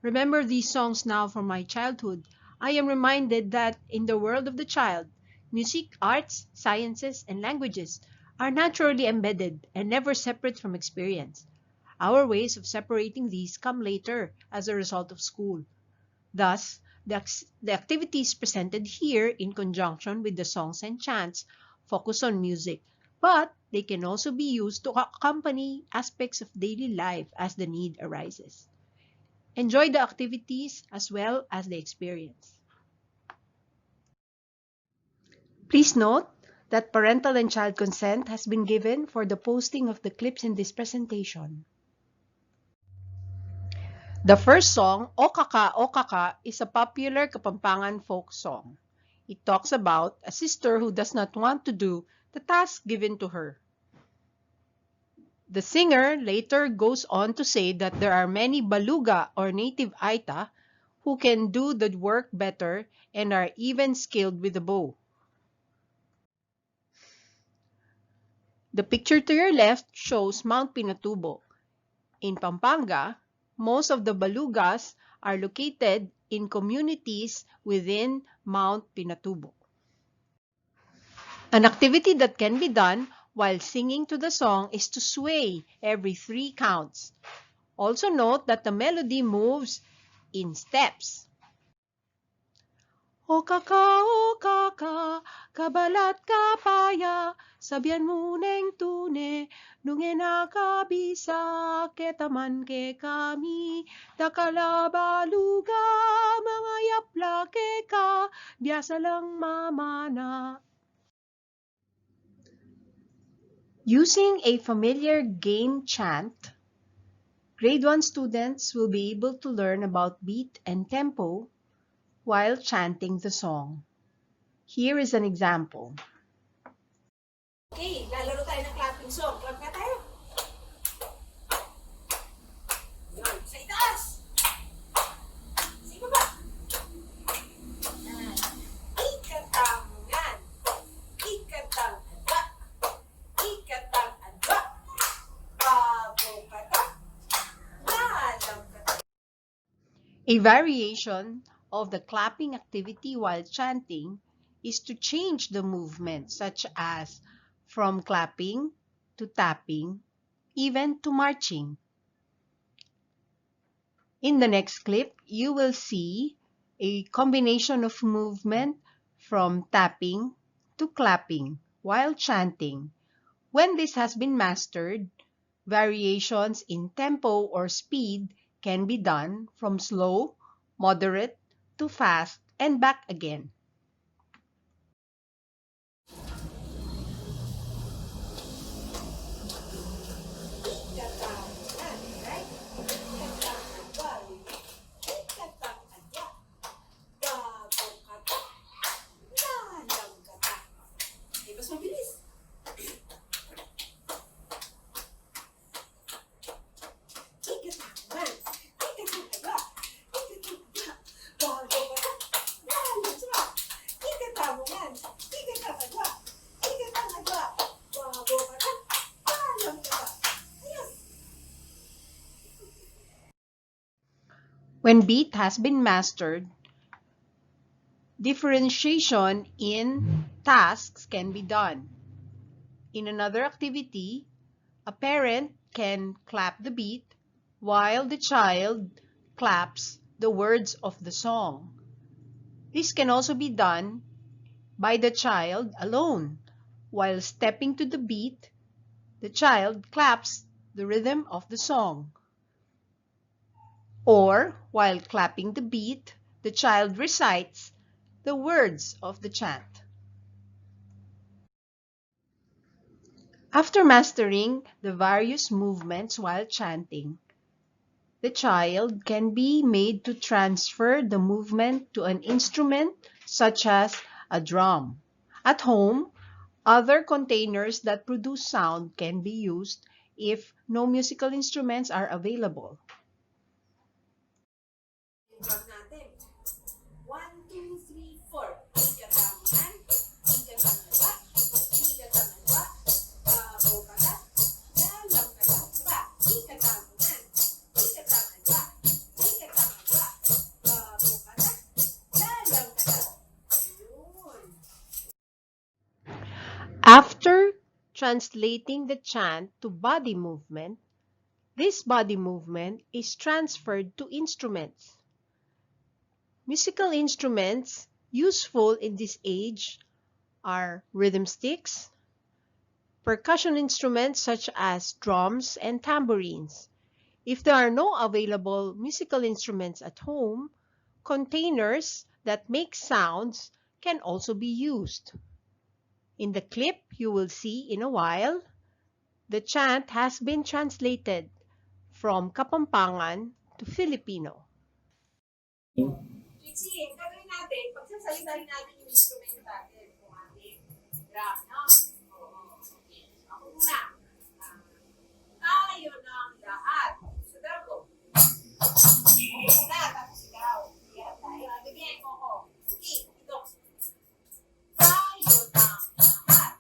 Remember these songs now from my childhood. I am reminded that in the world of the child, music, arts, sciences, and languages are naturally embedded and never separate from experience. Our ways of separating these come later as a result of school. Thus, the activities presented here in conjunction with the songs and chants focus on music, but they can also be used to accompany aspects of daily life as the need arises. Enjoy the activities as well as the experience. Please note that parental and child consent has been given for the posting of the clips in this presentation. The first song, O Kaka, is a popular Kapampangan folk song. It talks about a sister who does not want to do the task given to her. The singer later goes on to say that there are many Baluga or native Aita who can do the work better and are even skilled with the bow. The picture to your left shows Mount Pinatubo. In Pampanga, most of the Balugas are located in communities within Mount Pinatubo. An activity that can be done while singing to the song is to sway every 3 counts. Also note that the melody moves in steps. O kaka, kabalat kapaya, sabyan mo neng tune, nungen akabisa, ketaman ke kami, dakalabaluga, mga yapla ke ka, biasa lang mamana. Using a familiar game chant, grade 1 students will be able to learn about beat and tempo while chanting the song. Here is an example. Okay, lalaro tayo ng clapping song. Clap nga tayo. Yun, sa itaas. Sa baba. Ikatang yan. Ikatang adwa. Ikatang adwa. Bago kata. Lalang kata. A variation of the clapping activity while chanting is to change the movement, such as from clapping to tapping, even to marching. In the next clip, you will see a combination of movement from tapping to clapping while chanting. When this has been mastered, variations in tempo or speed can be done from slow, moderate, to fast, and back again. Ikatang yan, right? Ikatang adwa. Ikatang adwa. Bago kata. Lalang kata. Okay, mas mabilis. Ikatang yan. Ikatang adwa. Ikatang adwa. Bago kata. Lalang kata. Ikatang yan. Ikatang adwa. Ikatang adwa. Bago kata. Lalang kata. Ayun. When beat has been mastered, differentiation in tasks can be done. In another activity, a parent can clap the beat while the child claps the words of the song. This can also be done by the child alone. While stepping to the beat, the child claps the rhythm of the song. Or, while clapping the beat, the child recites the words of the chant. After mastering the various movements while chanting, the child can be made to transfer the movement to an instrument such as a drum. At home, other containers that produce sound can be used if no musical instruments are available. Yung drum natin. 1, 2, 3, 4. Ikatamunan. Ikatangawa. Ikatangawa. Babo kata. Dalam kata. Diba? Ikatamunan. Ikatangawa. Ikatangawa. Babo kata. Dalam kata. Yun. After translating the chant to body movement, this body movement is transferred to instruments. Musical instruments useful in this age are rhythm sticks, percussion instruments such as drums and tambourines. If there are no available musical instruments at home, containers that make sounds can also be used. In the clip you will see in a while, the chant has been translated from Kapampangan to Filipino. Kitsi, ang gagawin natin, pagsasalitain natin yung instrument natin, kung ating drum, no? Oo. Okay. Ako muna. Tayo ng lahat. Sa drum ko. Ako muna, tapos ikaw. Yan, tayo. Again, ako. Okay, ito. Tayo ng lahat.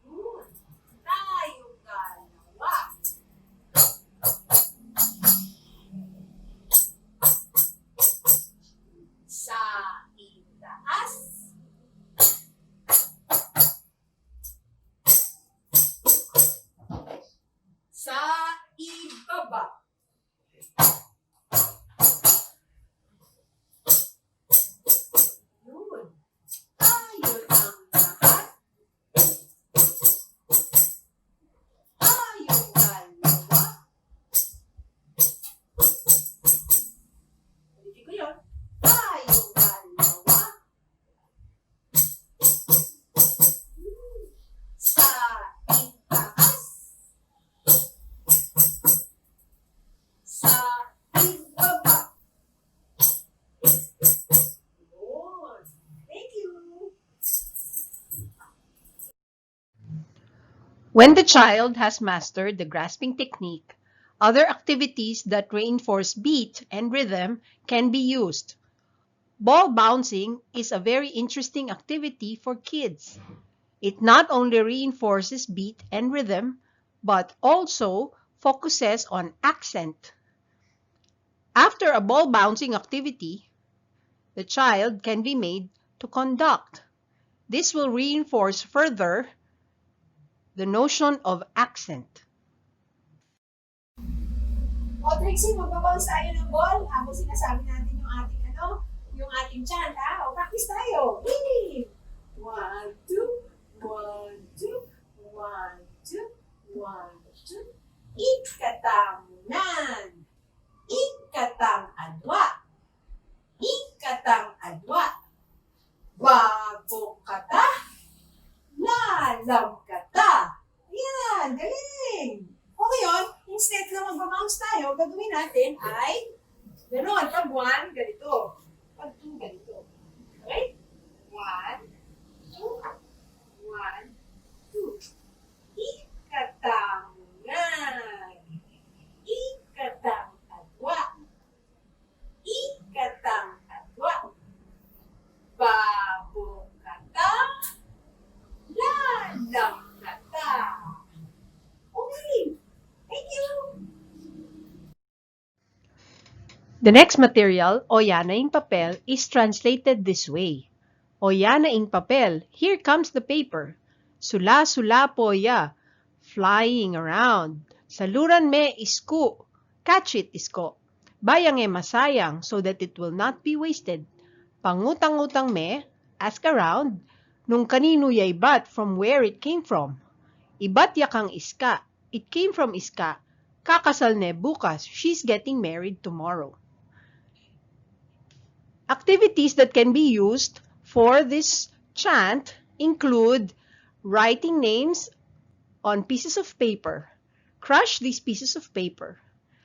Yun. Tayong dalawa. Sa itaas. Sa ibaba. Yun. Tayo ng lahat. Tayong dalawa. Ulitin ko yun. Tayong dalawa. Sa itaas. Sa ibaba. Yun. Thank you. When the child has mastered the grasping technique, other activities that reinforce beat and rhythm can be used. Ball bouncing is a very interesting activity for kids. It not only reinforces beat and rhythm, but also focuses on accent. After a ball bouncing activity, the child can be made to conduct. This will reinforce further the notion of accent. O, Trixie, magbabounce tayo ng ball. Habang sinasabi natin yung ating chant, ha? O, practice tayo. Yay! 1, 2, 1, 2, 1, 2, 1, 2. Ikatamunan. Ikatang adwa. Ikatang adwa. Bago kata. Lalam kata. Yan, galing. Okay yun, instead na mag-bounce tayo, gagawin natin ay gano'n. Pag 1, ganito. Pag 2, ganito. Okay? 1, 2, 1, 2. Ikatangan. Ikatang adwa. Ikatang adwa. Babo kata. Lalam kata. Okay. Thank you. The next material, Oyana ing papel, is translated this way. Oyana ing papel, here comes the paper. Sula-sula poya, flying around. Saluran me isko, catch it isko. bayang e masayang so that it will not be wasted. Pangutang-utang me, ask around, nung kanino yay bat from where it came from. Ibat yakang iska, it came from iska, kakasal ne bukas, she's getting married tomorrow. Activities that can be used for this chant include writing names on pieces of paper. Crush these pieces of paper.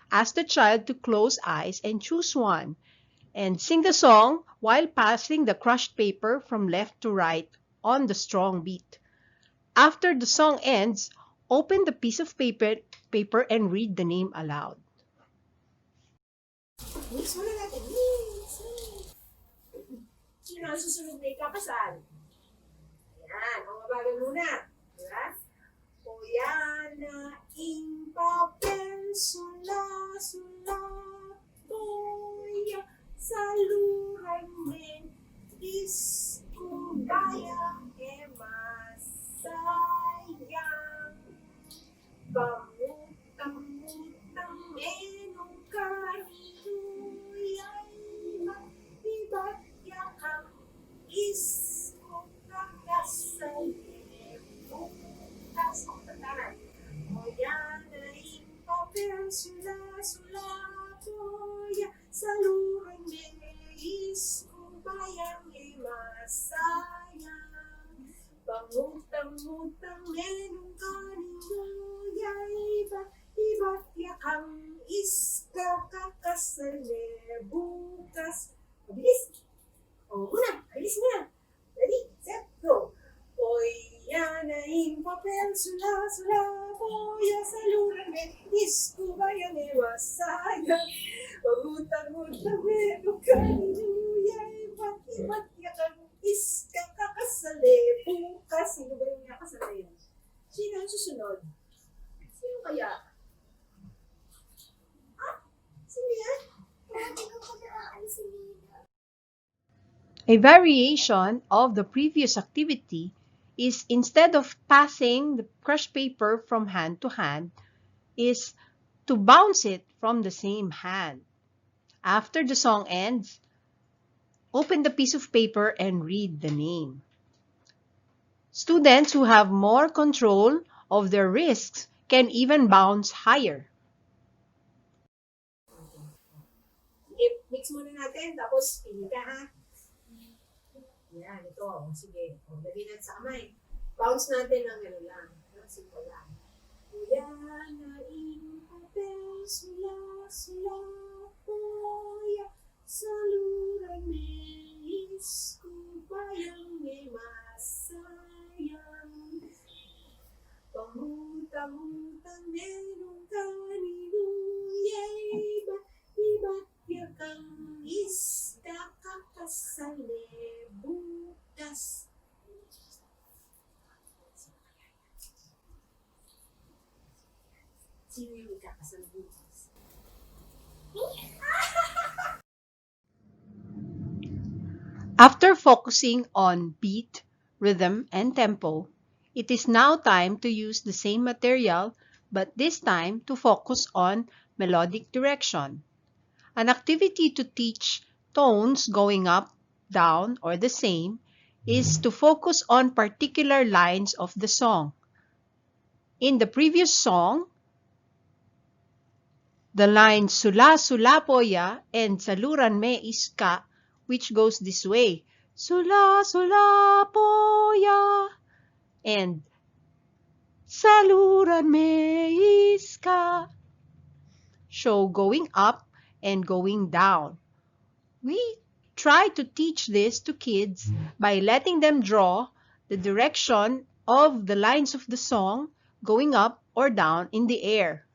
Ask the child to close eyes and choose one, and sing the song while passing the crushed paper from left to right on the strong beat. After the song ends, open the piece of paper and read the name aloud. Mix muna natin. Mix. Sino ang susunod na ikakasal? Ayan, ang mabagal muna. Diba? O yan na ing papel, sula, sula, toya, saluran men, iskubaya, emasayang, pamutang-mutang menong kaniyay, iba't yakang iskubakasal, bukas ang pataran. O yan ay papel, sula, sula, toya, saluran meis, kubayang masayang. Pangutang-utang menong kanino, iba't yakang iska, kakasal bukas. Mabilis! O, una, bilis na. Ready, set, go. Oy, yan ay papel, sula, sula, toya, saluran meis, kubayang masayang. Pangutang-utang menong kanino, iba't yakang iska, kakasali, bukas. Sino ba yung nakasali yun? Sino ang susunod? Sino kaya? Sino yan? A variation of the previous activity is, instead of passing the crushed paper from hand to hand, is to bounce it from the same hand. After the song ends, open the piece of paper and read the name. Students who have more control of their wrists can even bounce higher. Mix muna natin, tapos pili ka ha. Yan, ito. Sige, lagay natin sa kamay. Bounce natin ng gano'n lang. Simple lang. Yan na ing papel, sula, sula, toya, saluran meis, kubayang masayang. Pangutang-utang menong kanino, iba't yakang iska, kakasal bukas. Sino yung ikakasal bukas? After focusing on beat, rhythm, and tempo, it is now time to use the same material, but this time to focus on melodic direction. An activity to teach tones going up, down, or the same is to focus on particular lines of the song. In the previous song, the line sula sula poya and saluran me iska, which goes this way, sula sula poya and saluran me iska, show going up and going down. We try to teach this to kids by letting them draw the direction of the lines of the song going up or down in the air.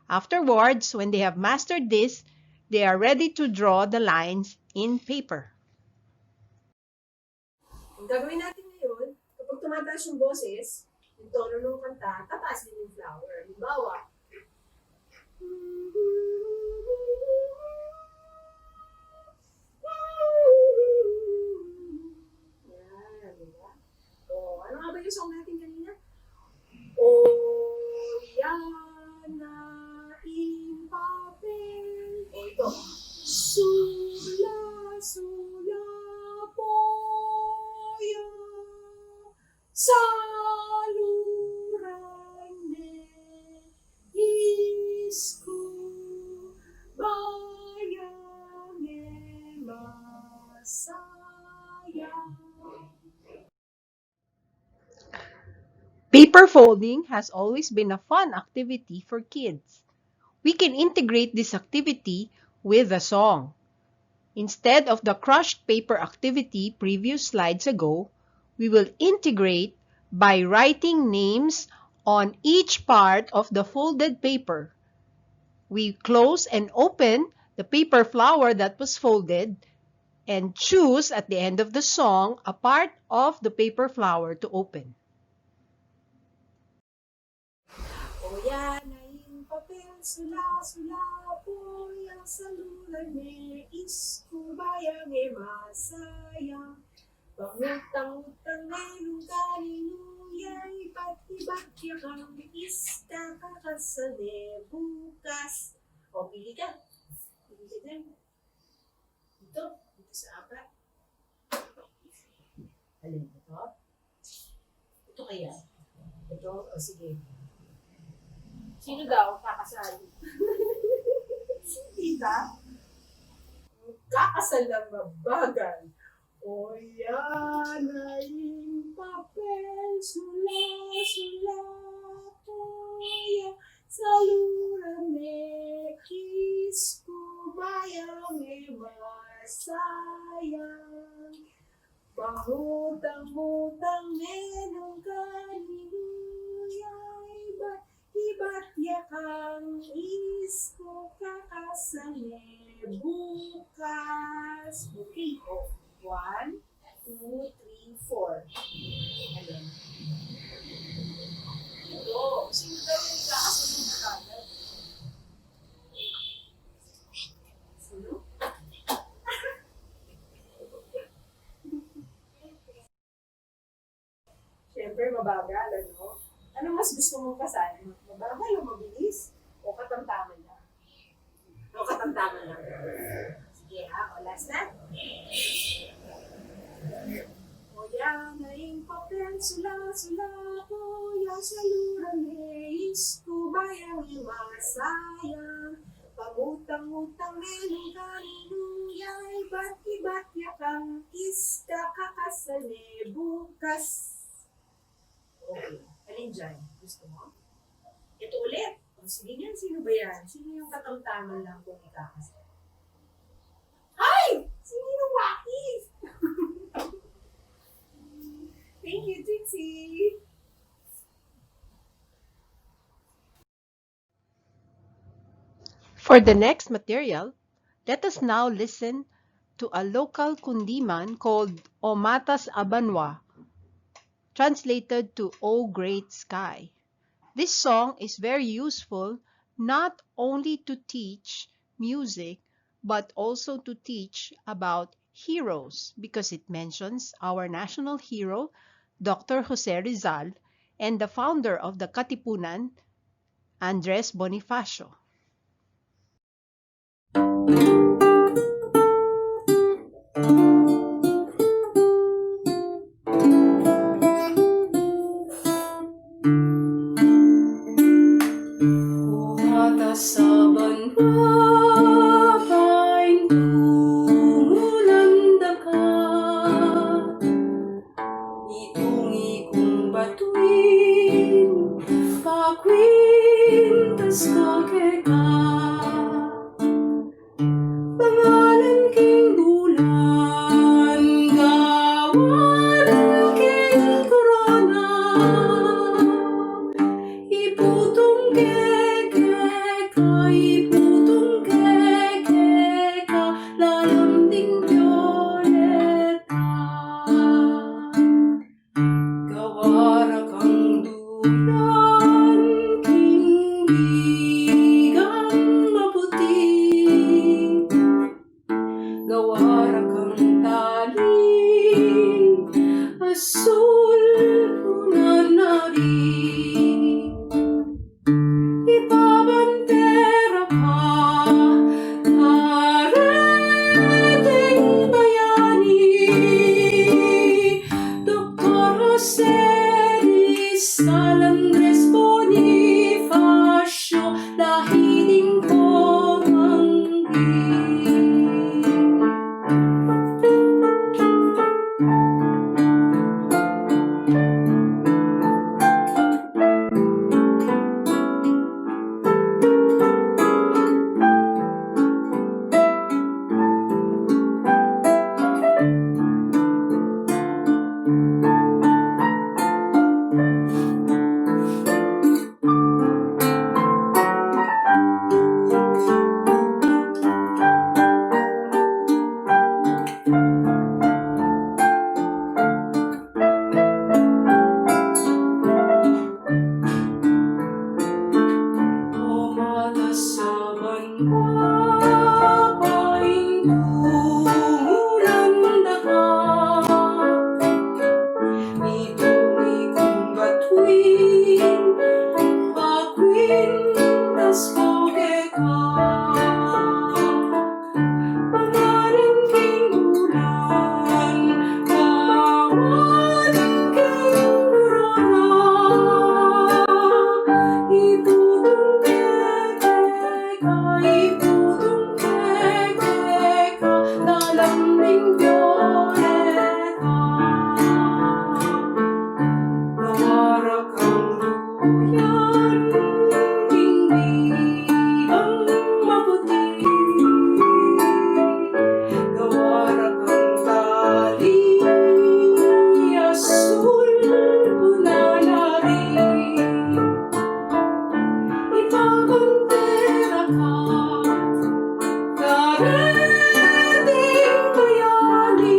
Afterwards, when they have mastered this, they are ready to draw the lines in paper. Ang gagawin natin ngayon, kapag tumataas yung boses, yung tono ng kanta, tataas din yung flower. Halimbawa, yan, diba? O, ano nga ba yung song natin kanina? O, yan na ing papel. O, ito. Paper folding has always been a fun activity for kids. We can integrate this activity with a song. Instead of the crushed paper activity previous slides ago, we will integrate by writing names on each part of the folded paper. We close and open the paper flower that was folded and choose at the end of the song a part of the paper flower to open. O yan ay papel, sula-sula po, yang saluran ni iskubayang e masaya. Pangutang-utang ngayon kaninuyay, iba't yakang ista kakasane bukas. O, pili ka. Pili ka dyan. Dito sa apat. Alin ito? Ito kaya? Ito? O, sige. Sino daw kakasal? Si tita? Kakasal ng mabagal. O yan ay papel, sula-sula po yan. Saluran me, iskubayang e masayang. Pangutang-utang menong kaninuyay, iba't yakang isko kakasane bukas. Okay, o. 1, 2, 3, 4. Alin? Ito. Sino daw yung kakasane na kagad? Sino? Siyempre, mabagal, ano? Ano mas gusto mong kasali? Mabagal o mabilis? O katamtaman lang? O katamtaman lang? Sige ha, o last na? O yan ay papel, sula-sula po, yang saluran ni iskubayang e masayang. Pangutang-utang menong kaninuyay, iba't yakang ista kakasane bukas. Okay. Alin dyan? Gusto mo? Ito ulit. O, sige yan. Sino ba yan? Sino yung katamtaman lang kung ikakasal? Ay! Sino yung wakis? Thank you, Trixie. For the next material, let us now listen to a local kundiman called O Matas Abanwa, translated to O Great Sky. This song is very useful not only to teach music, but also to teach about heroes because it mentions our national hero, Dr. Jose Rizal, and the founder of the Katipunan, Andres Bonifacio. queen na spoke ka. Pangalan king ulan, kawalan king urara. Ibutong keke ka, nalambing violeta. Nawara kang duyan, hindi ang maputi. Nawara kang tali, asul punalari. Ipabandera ka, dareting bayani.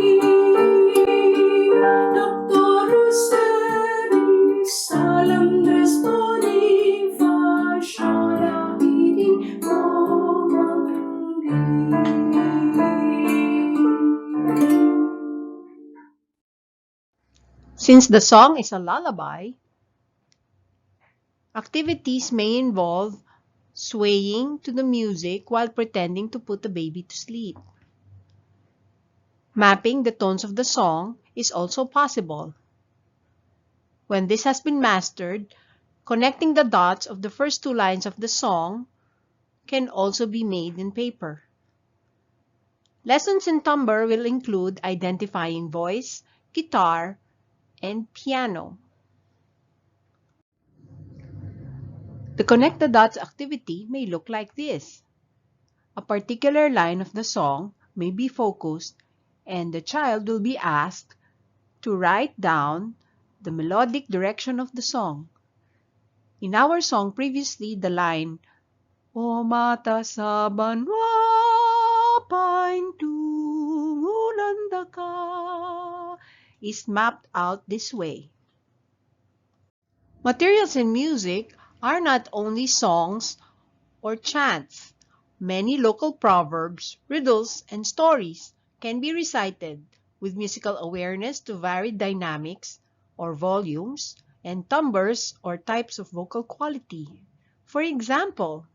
Dr. Roseris, Salamnes Bonifacio, dahiling kumanggi. Since the song is a lullaby, activities may involve swaying to the music while pretending to put the baby to sleep. Mapping the tones of the song is also possible. When this has been mastered, connecting the dots of the first two lines of the song can also be made in paper. Lessons in timbre will include identifying voice, guitar, and piano. The Connect the Dots activity may look like this. A particular line of the song may be focused, and the child will be asked to write down the melodic direction of the song. In our song previously, the line, O mata sa banwa, paintulanda ka, is mapped out this way. Materials in music are not only songs or chants. Many local proverbs, riddles, and stories can be recited with musical awareness to varied dynamics or volumes and timbres or types of vocal quality. For example,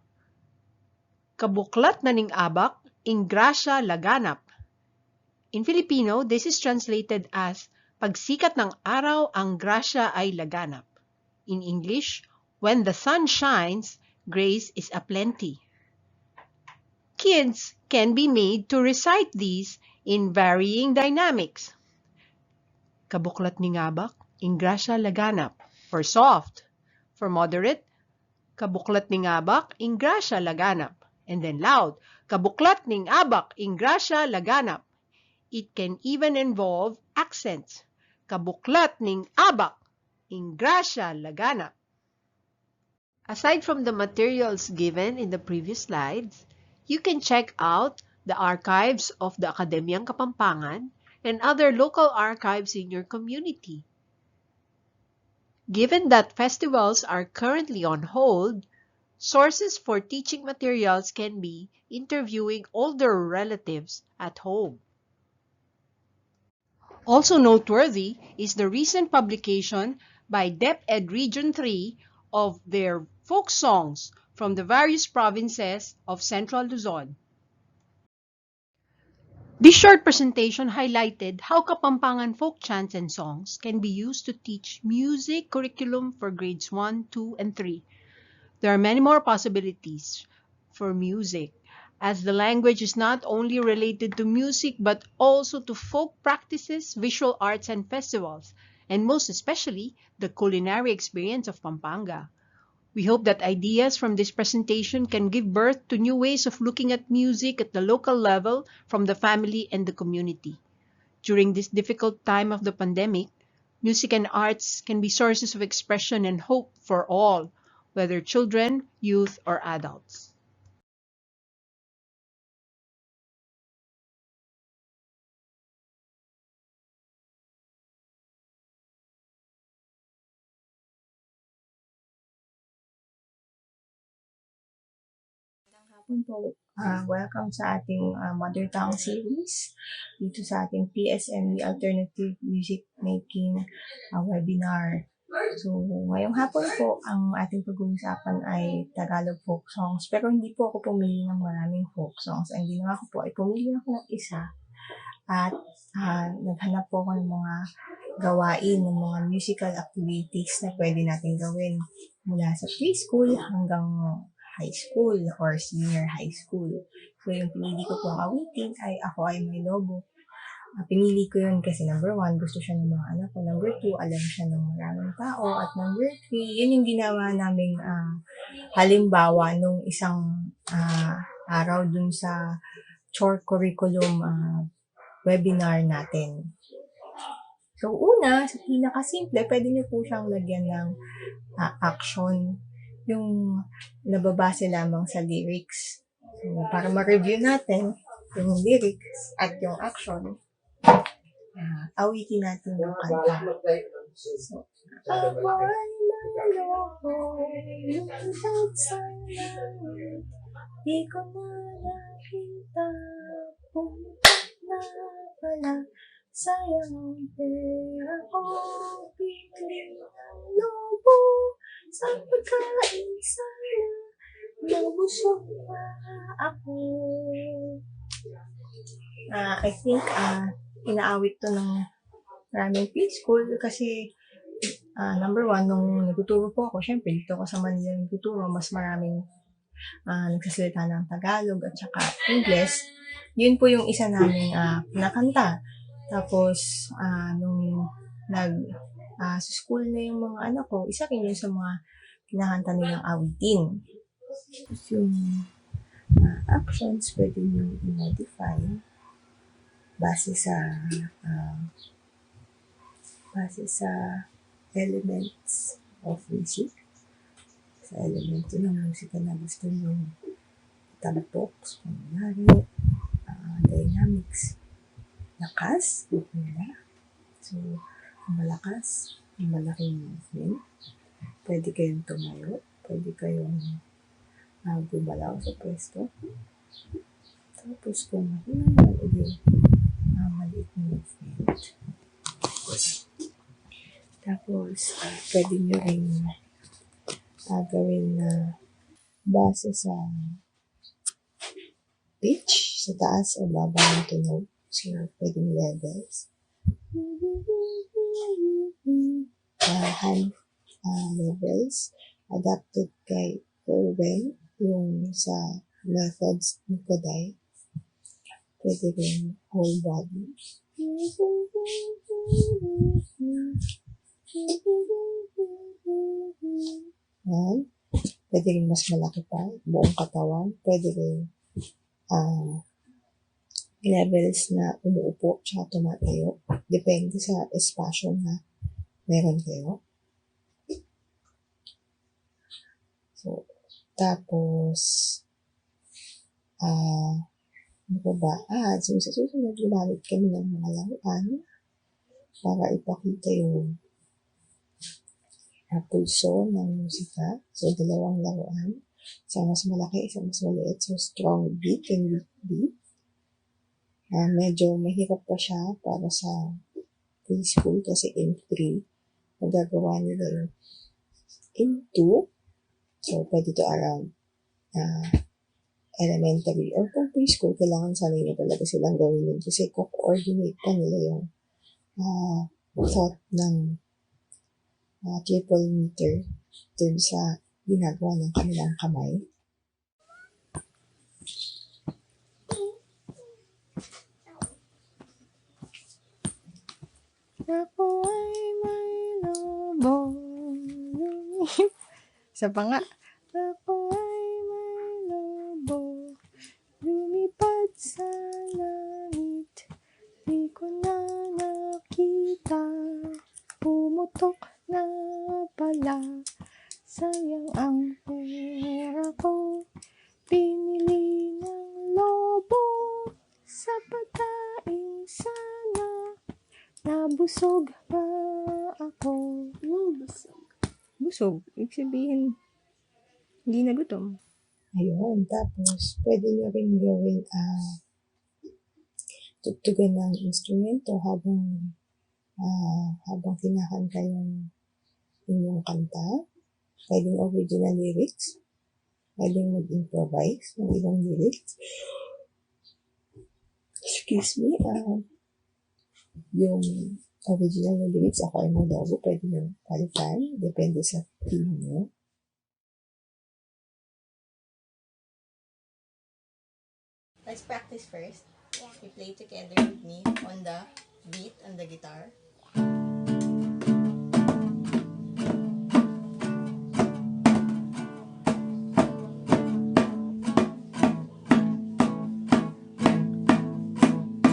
kabuklat na ning abak, ing grasya laganap. In Filipino, this is translated as pagsikat ng araw ang grasya ay laganap. In English, when the sun shines, grace is aplenty. Kids can be made to recite these in varying dynamics. Kabuklat ni ngabak, ing grasya laganap. For soft. For moderate, kabuklat ni ngabak, ing grasya laganap. And then loud, kabuklat ning abak, ing grasya laganap. It can even involve accents. Kabuklat ning abak, ing grasya laganap. Aside from the materials given in the previous slides, you can check out the archives of the Akademyang Kapampangan and other local archives in your community. Given that festivals are currently on hold, sources for teaching materials can be interviewing older relatives at home. Also noteworthy is the recent publication by DepEd Region 3 of their folk songs from the various provinces of Central Luzon. This short presentation highlighted how Kapampangan folk chants and songs can be used to teach music curriculum for grades 1, 2, and 3. There are many more possibilities for music, as the language is not only related to music but also to folk practices, visual arts, and festivals, and most especially the culinary experience of Pampanga. We hope that ideas from this presentation can give birth to new ways of looking at music at the local level from the family and the community. During this difficult time of the pandemic, music and arts can be sources of expression and hope for all, whether children, youth, or adults. Hapon po. Welcome sa ating Mother Tongue series dito sa ating PSME Alternative Music Making webinar. So, ngayong hapon po, ang ating pag-uusapan ay Tagalog folk songs. Pero hindi po ako pumili ng maraming folk songs. Ang ginawa ko po ay pumili ako ng isa at naghanap po ako ng mga gawain, ng mga musical activities na pwede natin gawin mula sa preschool hanggang high school or senior high school. So, yung pinili ko pong awitin ay Ako Ay May Lobo. Pinili ko yun kasi number 1, gusto siya ng mga anak ko. Number 2, alam siya ng maraming tao. At number 3, yun yung ginawa naming halimbawa nung isang araw dun sa chore curriculum webinar natin. So, una, sa pinakasimple, pwede nyo po siyang lagyan ng action, yung nababase lamang sa lyrics. So, para ma-review natin yung lyrics at yung action, awitin natin yung kanta. So, ako ay maloko, lumipad sa langit, di ko na nakita, pumunta na pala, sayang ang pera ko, pinili ng lobo, sa pagkain sana, nabusog pa ako. I think, inaawit to ng maraming preschool kasi number 1, nung nagtuturo po ako, syempre dito ako sa Manila nagtuturo, mas maraming nagsasalita ng Tagalog at saka English. Yun po yung isa naming nakanta. Tapos, nung sa school na yung mga anak ko, isa rin yun sa mga kinakanta nilang awitin. Tapos yung actions, pwede nyo i-modify base sa elements of music, sa elemento ng musika na gusto nyo itampok, kunyari, dynamics, lakas, nila. So, malakas, malaking movement, pwede kayong tumayo, pwede kayong gumalaw sa pwesto. Tapos kung mahina naman, maliit na movement. Tapos, pwede nyo rin gawin na base sa pitch, sa taas o baba ng tunog. So, pwedeng levels. Hand levels adapted kay Irwin, yung sa methods ni Koday. Pwede rin whole body. Yan. Pwede rin mas malaki pa, buong katawan. Pwede rin levels na umuupo tsaka tumatayo. Depende sa espasyo na meron kayo. So, tapos, ano pa ba? So sa susunod, gumamit kami ng mga laruan para ipakita yung pulso ng musika. So, 2 laruan. Isang mas malaki, isang mas maliit. So, strong beat and weak beat. Medyo mahirap pa siya para sa preschool kasi in 3. Magagawa nila yung in 2. So, pwede to around elementary or kung preschool, kailangan sanay na talaga silang gawin yun kasi co-coordinate pa nila yung thought ng triple meter dun sa ginagawa ng kanilang kamay. Ako ay may lobo. Sa pa nga. Ako ay may lobo. Lumipad sa langit. Di ko na nakita. Pumutok na pala. Sayang ang pera ko. Pinili ng lobo. Sa pagkain sana. Nabusog pa ako. Busog. Busog. Ibig sabihin, hindi na gutom. Ayun. Tapos, pwede nyo rin gawin tugtugan ng instrumento habang kinakanta yung inyong kanta. Pwedeng original lyrics. Pwedeng mag-improvise ng ibang lyrics. Excuse me. Yung original na lyrics, ako ay logo. Pwede nyo palitan. Depende sa team nyo. Let's practice first. Yeah. You play together with me on the beat on the guitar.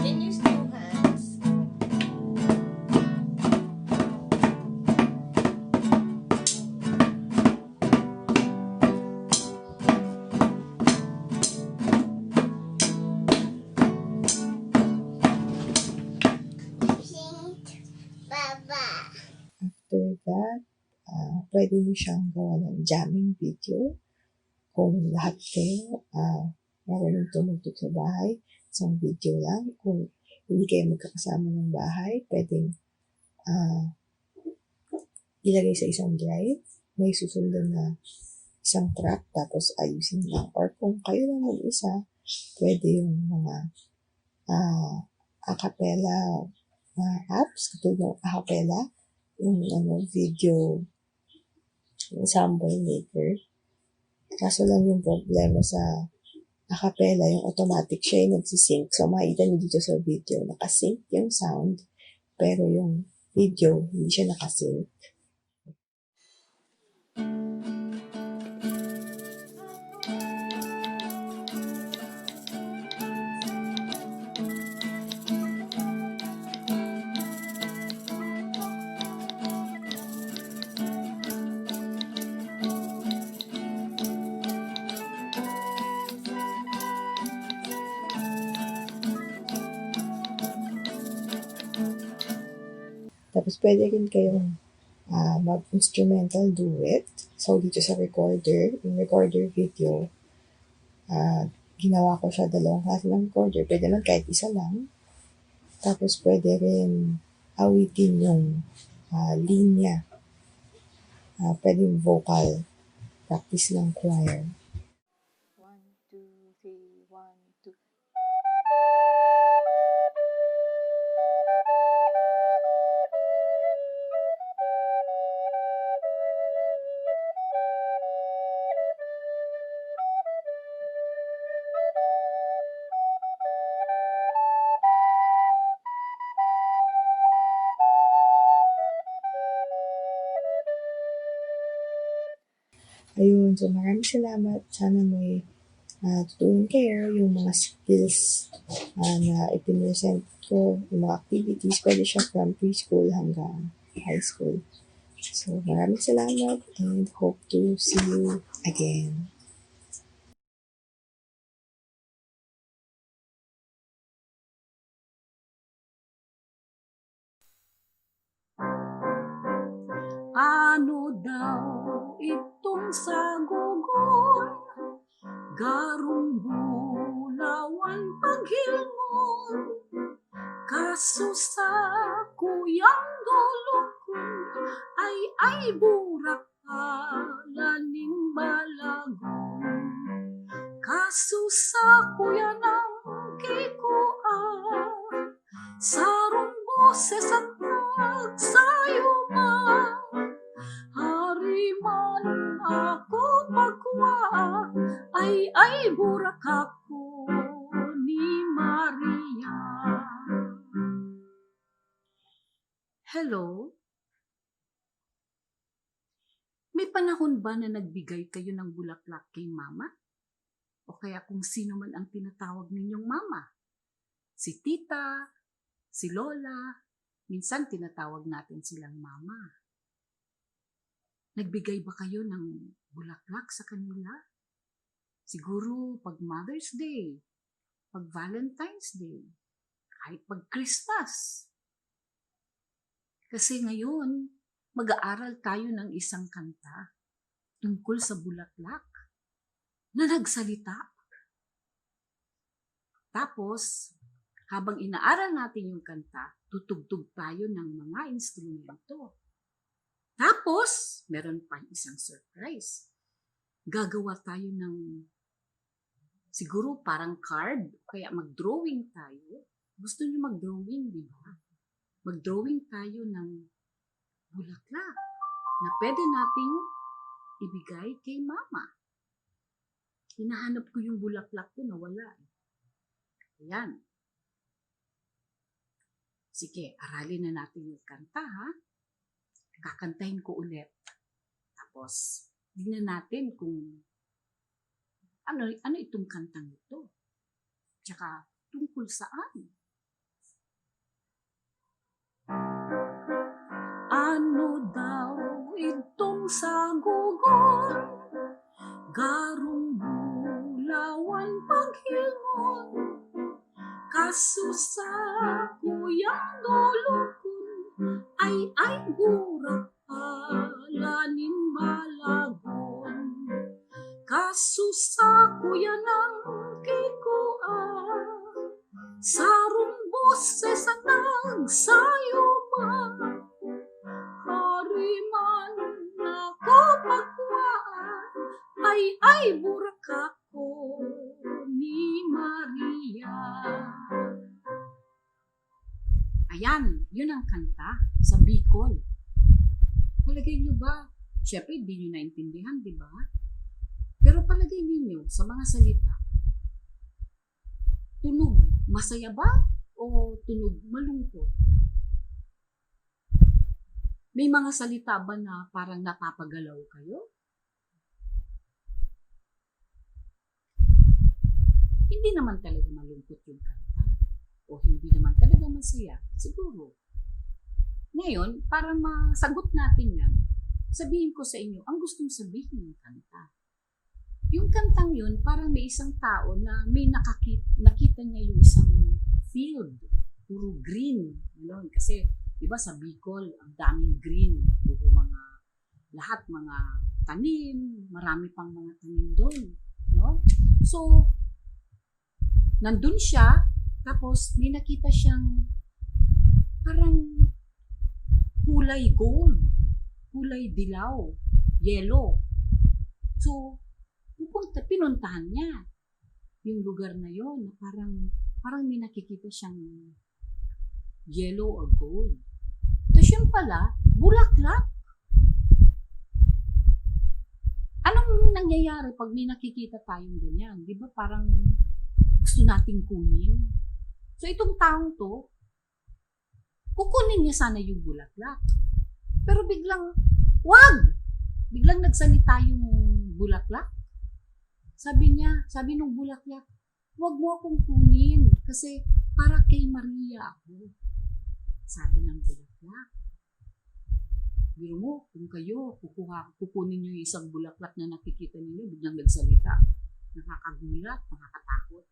Can you use two hands? After that, pwede nyo siyang gawa ng jamming video. Kung lahat kayo marunong tumugtog sa bahay, isang video lang. Kung hindi kayo magkakasama ng bahay, pwedeng ilagay sa isang drive. May susundan na isang track, tapos ayusin lang. Or kung kayo lang mag-isa, pwede yung mga acapella apps, katulad ng acapella, yung video ensemble maker. Kaso lang yung problema sa acapella, yung automatic siya yung nagsisync. So, makikita nyo dito sa video, nakasync yung sound, pero yung video, hindi siya nakasync. Tapos, pwede rin kayong mag-instrumental duet. So, dito sa recorder, yung recorder video, ginawa ko siya dalawang klase ng recorder. Pwede man kahit isa lang. Tapos, pwede rin awitin yung linya. Pwede yung vocal. Practice ng choir. 1, 2, 3, 1, 2. Ayun, so maraming salamat. Sana may tutunan kayo yung mga skills na ipinresent ko, yung mga activities. Pwede siya from preschool hanggang high school. So maraming salamat and hope to see you again. Ano daw itong sagugon? Garong bulawan paghilmon. Kaso sa kuyang dolokon ay burak laning balagon. Kaso sa kuya ng kikuan, sarong boses at nagsayuma. Hariman ako pagwa, ay burak ako ni Maria. Hello? May panahon ba na nagbigay kayo ng bulaklak kay mama? O kaya kung sino man ang tinatawag ninyong mama? Si tita, si lola, minsan tinatawag natin silang mama. Nagbigay ba kayo ng bulaklak sa kanila? Siguro pag Mother's Day, pag Valentine's Day, kahit pag Christmas. Kasi ngayon, mag-aaral tayo ng isang kanta tungkol sa bulaklak na nagsalita. Tapos, habang inaaral natin yung kanta, tutugtog tayo ng mga instrumento. Tapos, meron pa isang surprise. Gagawa tayo ng siguro parang card, kaya mag-drawing tayo. Gusto niyo mag-drawing, di ba? Mag-drawing tayo ng bulaklak na pwede nating ibigay kay mama. Hinahanap ko yung bulaklak ko, nawala. Ayan. Sige, aralin na natin yung kanta, ha? Kakantahin ko ulit. Tapos, tingnan natin kung ano itong kantang ito. Tsaka, tungkol saan? Ano daw itong sagugon? Garong bulawan paghilmon. Kasusa kuyang dolokon ay burak alanin balagon. Kasusa kuya ng kikuan sarong boses ang nagsayo ba. Hariman ako pagkuaan ay burak ako ni Maria. Ayan, yun ang kanta sa Bicol. Palagay nyo ba? Siyempre, hindi nyo naintindihan, di ba? Pero palagay ninyo sa mga salita, tunog masaya ba o tunog malungkot? May mga salita ba na parang napapagalaw kayo? Hindi naman talaga malungkot yung kanta. O hindi naman talaga masaya. Siguro. Ngayon, para masagot natin yan, sabihin ko sa inyo, ang gustong sabihin ng kanta. Yung kantang yun, parang may isang tao na may nakita niya yung isang field. Puro green. Yun. Kasi, diba sa Bicol, ang daming green. Puro lahat mga tanim. Marami pang mga tanim doon. No? So, nandun siya, tapos may nakita siyang parang kulay gold, kulay dilaw, yellow. So, pinuntahan niya yung lugar na yon na parang may nakikita siyang yellow or gold. Tapos yun pala, bulaklak. Anong nangyayari pag may nakikita tayong ganyan? Di ba parang gusto nating kunin? So, itong taong to, kukunin niya sana yung bulaklak. Pero biglang, wag! Biglang nagsalita yung bulaklak. Sabi nung bulaklak, wag mo akong kunin kasi para kay Maria ako. Sabi ng bulaklak. Biro mo, kung kayo, kukunin niyo yung isang bulaklak na nakikita niyo, biglang nagsalita. Nakakagulat, nakakatakot.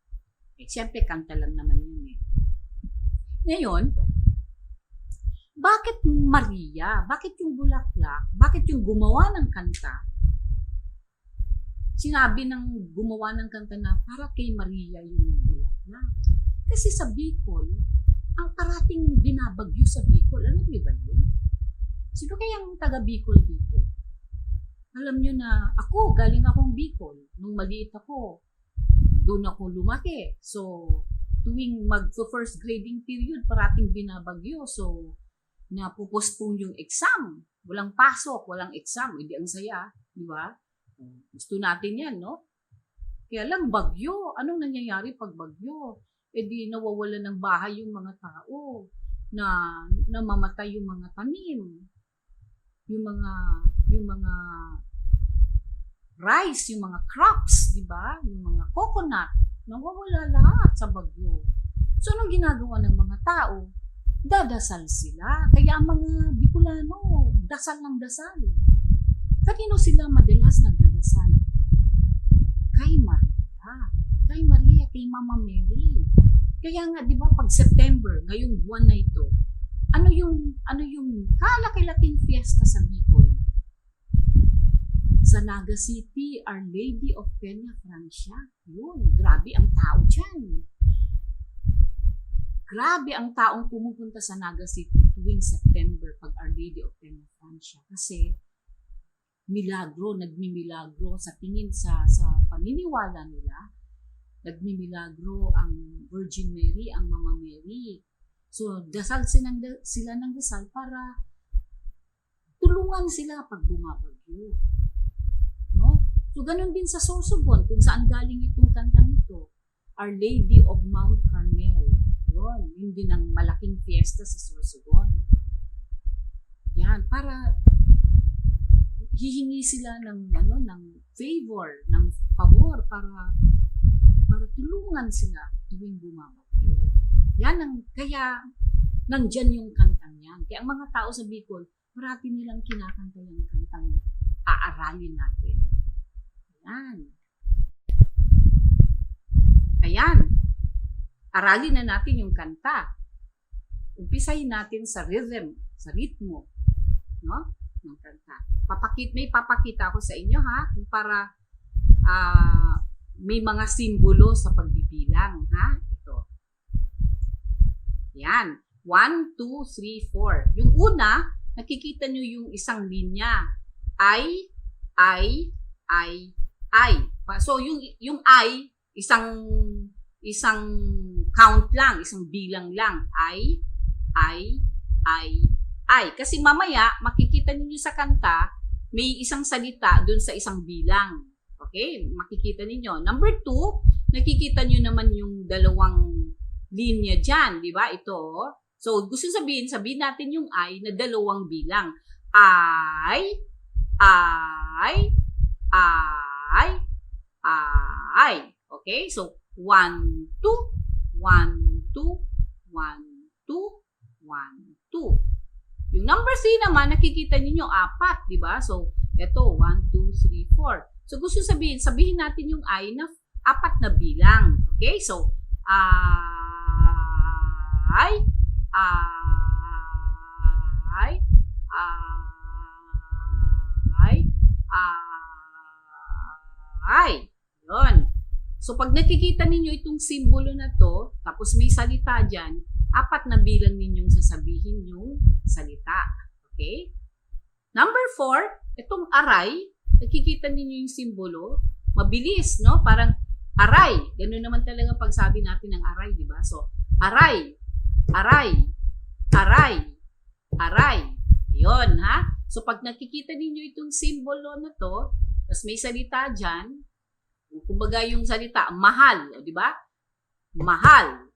Siyempre, kanta lang naman yun eh. Ngayon, bakit Maria? Bakit yung bulaklak? Bakit yung gumawa ng kanta? Sinabi ng gumawa ng kanta na para kay Maria yung bulaklak. Kasi sa Bicol, ang parating binabagyo sa Bicol, alam niyo ba yun? Sino kayang taga Bicol dito? Alam niyo na ako, galing akong Bicol. Nung maliit ako, doon ako lumaki. So, tuwing mag-first grading period, parating binabagyo. So, napupostpone yung exam. Walang pasok, walang exam. Hindi ang saya, di ba? Gusto natin yan, no? Kaya lang, bagyo. Anong nangyayari pag bagyo? E di nawawala ng bahay yung mga tao. Namamatay yung mga tanim. Yung mga rice, yung mga crops, di ba? Yung mga coconut, nawawala lahat sa bagyo. So, anong ginagawa ng mga tao? Dadasal sila. Kaya ang mga Bicolano, dasal ng dasal. Kanino sila madalas nagdadasal? Kay Maria. Kay Maria, kay Mama Mary. Kaya nga, di ba, pag September, ngayong buwan na ito, ano yung kalaki-laking fiesta sa Bicol? Sa Naga City, Our Lady of Peña Francia. Yun, grabe ang tao dyan. Grabe ang taong pumupunta sa Naga City tuwing September pag Our Lady of Peña Francia. naman siya kasi nagmimilagro sa tingin sa paniniwala nila, nagmimilagro ang Virgin Mary, ang Mama Mary. So, dasal sila ng dasal para tulungan sila pag bumabagyo. No? So, ganun din sa Sorsogon, kung saan galing itong kantang ito. Our Lady of Mount Carmel. Yun din ang malaking fiesta sa Sorsogon. Yan, para hihingi sila ng favor, ng pabor para tulungan sila tuwing bumabagyo. Kaya nandyan yung kantang yan. Kaya ang mga tao sa Bicol, marami nilang kinakanta yung kantang aaralin natin. Ayan. Aralin na natin yung kanta. Umpisahin natin sa rhythm, sa ritmo, no? Ng kanta. May papakita ko sa inyo ha, para may mga simbolo sa pagbibilang ha. Ito. Yan. 1, 2, 3, 4. Yung una, nakikita nyo yung isang linya. I. So yung I, isang count lang, isang bilang lang. I. Kasi mamaya, makikita ninyo sa kanta, may isang salita dun sa isang bilang. Okay? Makikita ninyo. Number 2, nakikita nyo naman yung dalawang linya dyan. Di ba? Ito. So, gusto sabihin natin yung I na dalawang bilang. I. Okay? So, 1, 2, 1, 2, 1, 2, 1, 2. Yung number 3 naman, nakikita ninyo, 4, di ba? So, ito, 1, 2, 3, 4. So, gusto sabihin natin yung I na 4 na bilang. Okay? So, Yun. So, pag nakikita ninyo itong simbolo na to, tapos may salita dyan, 4 na bilang ninyong sasabihin yung salita. Okay? Number 4, itong aray, nakikita ninyo yung simbolo, mabilis, no? Parang aray. Ganun naman talaga pagsabi natin ng aray, di ba? So, aray. Ayun, ha? So, pag nakikita ninyo itong simbolo na to, tapos may salita dyan, kumbaga yung salita, mahal, di ba? Mahal.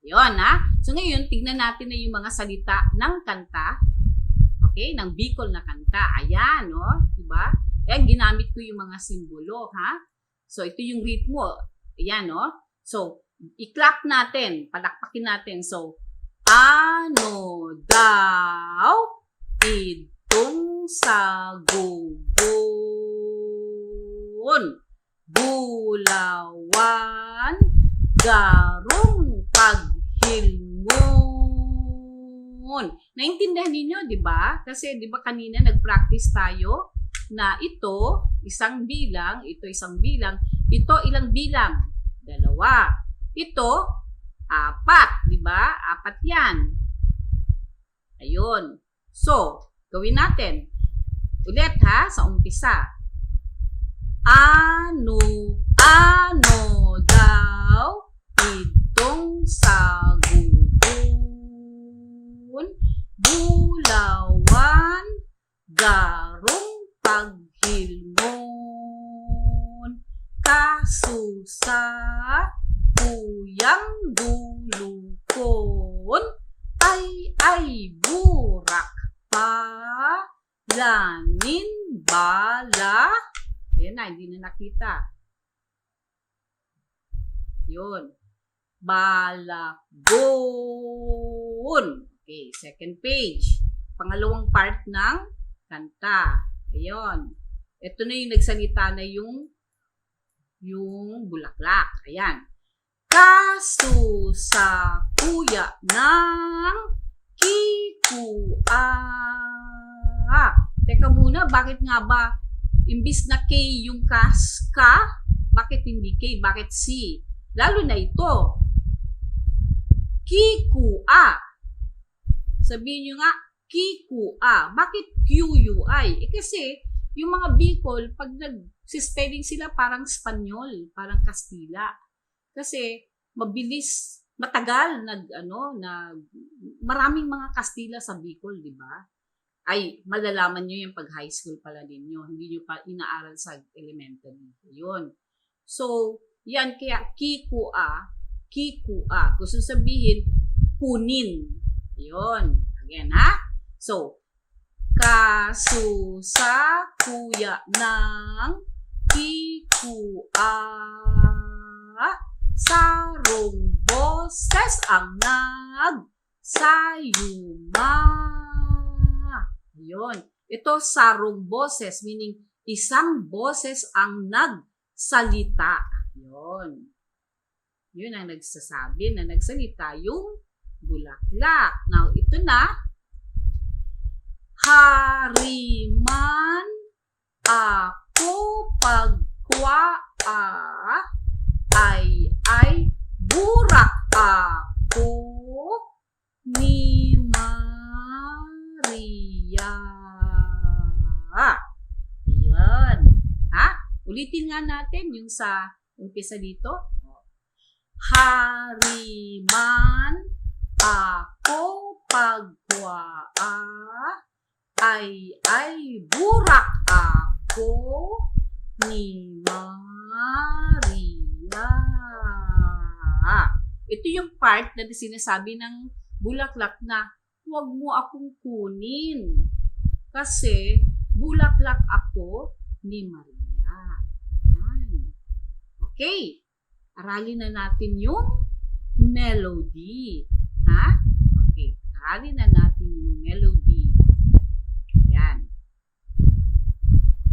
Yun, ha? So, ngayon, tignan natin na yung mga salita ng kanta. Okay? Ng Bicol na kanta. Ayan, no? Diba? Ayan, ginamit ko yung mga simbolo, ha? So, ito yung ritmo. Ayan, no? So, i-clap natin. Palakpakin natin. So, ano daw itong sagugon? Bulawan, garong paghilmon. Naintindihan ninyo, di ba? Kasi di ba kanina nag-practice tayo na ito, isang bilang, ito isang bilang, ito ilang bilang? 2. Ito, 4, di ba? 4 yan. Ayun. So, gawin natin. Ulit ha, sa umpisa. Ano daw itong sagugon? Bulawan, garong paghilmon, kasusa, kuyang dulukon, ay burak pa, lanin bala. Ayan na, hindi na nakita. Yun. Balagon. Okay, second page. Pangalawang part ng kanta. Ayun. Ito na yung nagsalita na yung bulaklak. Ayan. Kaso sa kuya ng kikua. Teka muna, bakit nga ba imbis na K yung ka, bakit hindi K? Bakit C? Lalo na ito. Kikua. Sabihin nyo nga, Kikua. Bakit QUI? Kasi, yung mga Bicol, pag nag-spelling sila parang Espanyol, parang Kastila. Kasi, matagal, maraming mga Kastila sa Bicol, di ba? Ay, malalaman nyo yung pag high school pala ninyo. Hindi nyo pa inaaral sa elementary. Yun. So, yan, kaya Kikua. Kung sasabihin, kunin. Yun. Again, ha? So, kasusa kuya ng Kikua. Sarong boses ang nagsayuma. Yun. Ito, sarong boses, meaning isang boses ang nagsalita. Yun. Yun ang nagsasabi na nagsalita yung bulaklak. Now, ito na. Hariman ako pagkwa ay burak ako ni Maria. Ayan. Ha? Ulitin nga natin yung sa umpisa dito. Hariman ako pagkwa ay burak ako ni Maria. Ito yung part na sinasabi ng bulaklak na huwag mo akong kunin kasi bulaklak ako ni Maria. Yan. Okay. Aralin na natin yung melody. Ha? Okay. Aralin na natin yung melody. Yan.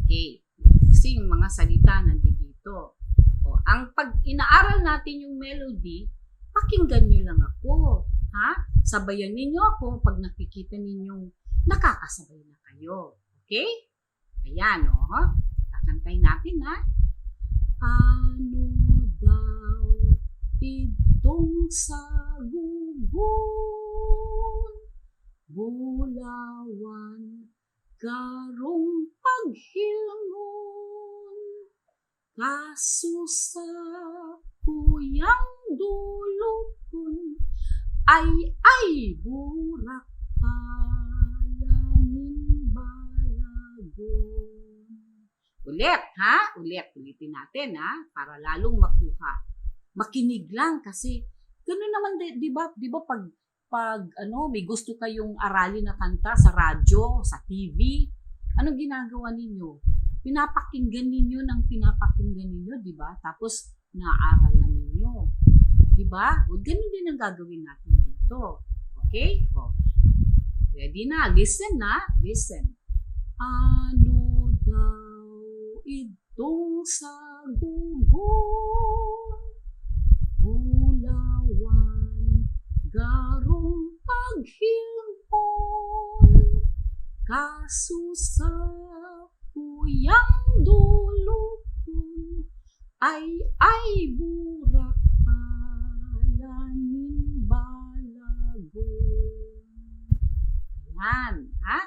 Okay. Kasi yung mga salita nandito. O, ang pag inaaral natin yung melody, pakinggan nyo lang ako. Ha? Sabayan ninyo ako pag nakikita ninyong nakakasabay na kayo. Okay? Ayan, o. Kakantay natin, ha? Ano daw itong sagugon, bulawan, karong paghilngon, kaso sa kuyang dulukon, ay burak palanin balagon. Ulit, ha? Ulitin natin, ha? Para lalong makuha. Makinig lang kasi gano'n naman, di ba may gusto kayong aralin na kanta sa radyo, sa TV, anong ginagawa ninyo? Pinapakinggan ninyo, di ba? Tapos naaral na ninyo. Di ba? O, ganun din ang gagawin natin dito. Okay? O. Ready na? Listen na. Listen. Ano daw itong sagugon, bulawan, garong paghilmon, kaso sa kuyang dulukon, ay burak palanin balagon. Ayan, ha?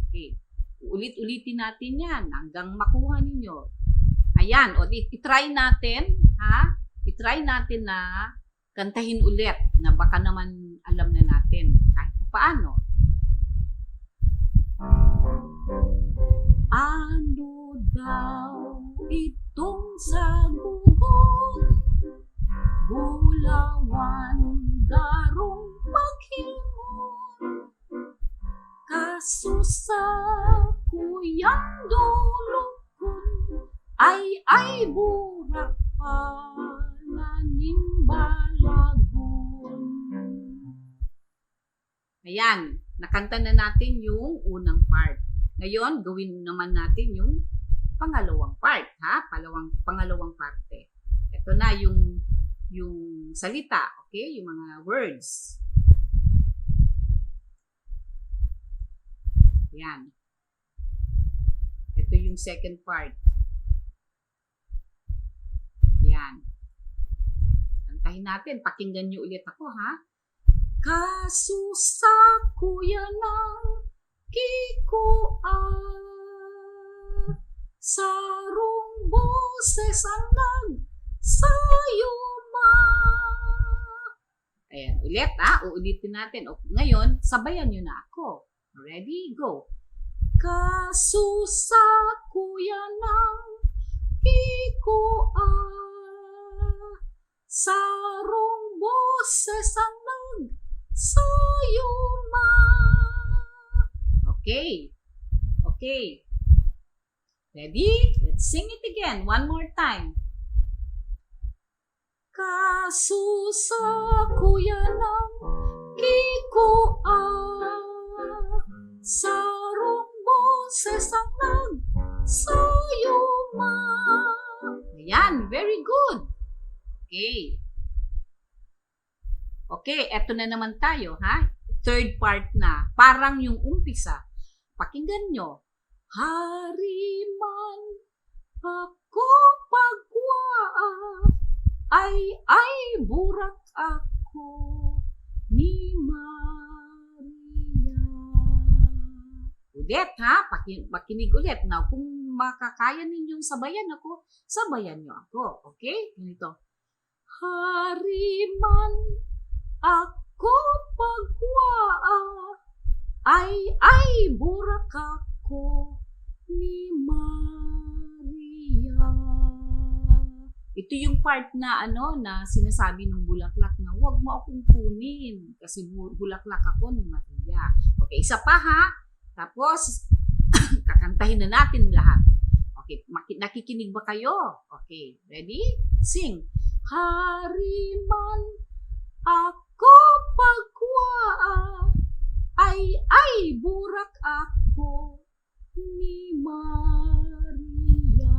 Okay. Ulit-ulitin natin yan hanggang makuha ninyo. Ayan, o itry natin, ha? Itry natin na kantahin ulit na baka naman alam na natin kahit paano. Ano daw itong sagugon, bulawan, garong paghilmon, kaso sa kuyang dulukon, ay burak palanin balagon. Ayan, nakanta na natin yung unang part. Ngayon, gawin naman natin yung pangalawang part, ha? Pangalawang parte. Ito na yung salita, okay? Yung mga words. Yan. Ito yung second part. Yan. Kantahin natin. Pakinggan nyo ulit ako, ha? Kasusa kuya ng kikuan, sarong boses ang nagsayuma. Ayan, ulit uulitin natin. O, ngayon, sabayan nyo na ako. Ready? Go. Kasusa kuya ng kikuan, sarong boses ang nagsayuma. Okay. Okay. Ready? Let's sing it again. One more time. Kasusa kuya ng kikuan, sarong boses ang nagsayuma. Ayan, very good. Okay. Okay, eto na naman tayo, ha? Third part na. Parang yung umpisa. Pakinggan nyo. Hariman ako pagwaa, ay burak ako ni Maria. Ulit, ha? Pakinig ulit. Now, kung makakaya ninyong sabayan ako, sabayan nyo ako. Okay? Ganito. Hariman ako pagwaa, ay burak ako ni Maria. Ito yung part na na sinasabi ng bulaklak na huwag mo akong kunin kasi bulaklak ako ni Maria. Okay, isa pa ha. Tapos kakantahin na natin lahat. Okay, nakikinig ba kayo? Okay, ready? Sing. Hariman ako pagwaa, ay burak ako ni Maria.